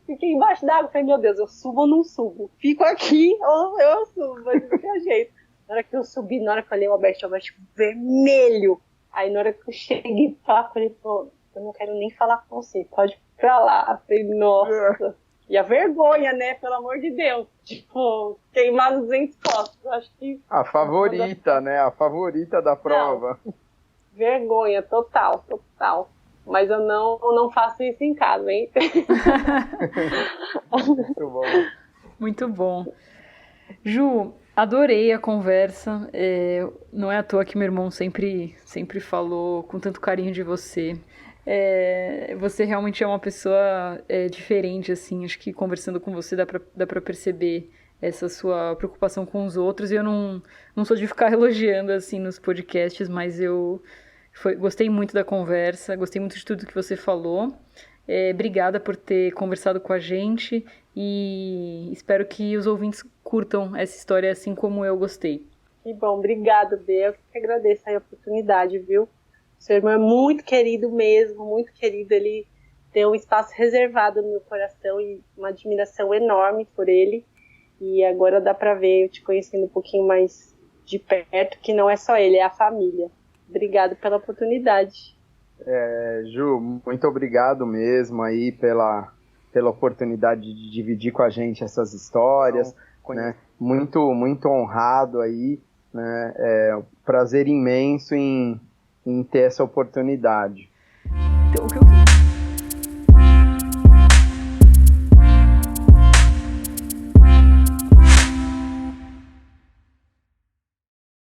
fiquei embaixo d'água, falei, meu Deus, eu subo ou não subo? Fico aqui ou eu subo, mas não tinha jeito. Na hora que eu subi, na hora que eu olhei o Alberto vermelho. Aí na hora que eu cheguei pra ele falou, eu não quero nem falar com você, pode ir pra lá. Eu falei, nossa. E a vergonha, né, pelo amor de Deus. Tipo, queimar nos 200 costas. Eu acho que... A favorita, né, a favorita da prova. Não, vergonha, total. Mas eu não faço isso em casa, hein. Muito bom. Muito bom. Ju, adorei a conversa. Não é à toa que meu irmão sempre falou com tanto carinho de você. Você realmente é uma pessoa diferente, assim. Acho que conversando com você dá pra perceber essa sua preocupação com os outros. E eu não sou de ficar elogiando, assim, nos podcasts, mas gostei muito da conversa, gostei muito de tudo que você falou. Obrigada por ter conversado com a gente e espero que os ouvintes curtam essa história assim como eu gostei. Que bom, obrigada, Bê. Eu que agradeço a oportunidade, viu? Seu irmão é muito querido mesmo, muito querido. Ele tem um espaço reservado no meu coração e uma admiração enorme por ele. E agora dá pra ver, eu te conhecendo um pouquinho mais de perto, que não é só ele, é a família. Obrigada pela oportunidade. Ju, muito obrigado mesmo aí pela oportunidade de dividir com a gente essas histórias, né? Muito honrado aí, né? Um prazer imenso em ter essa oportunidade. Então, o que eu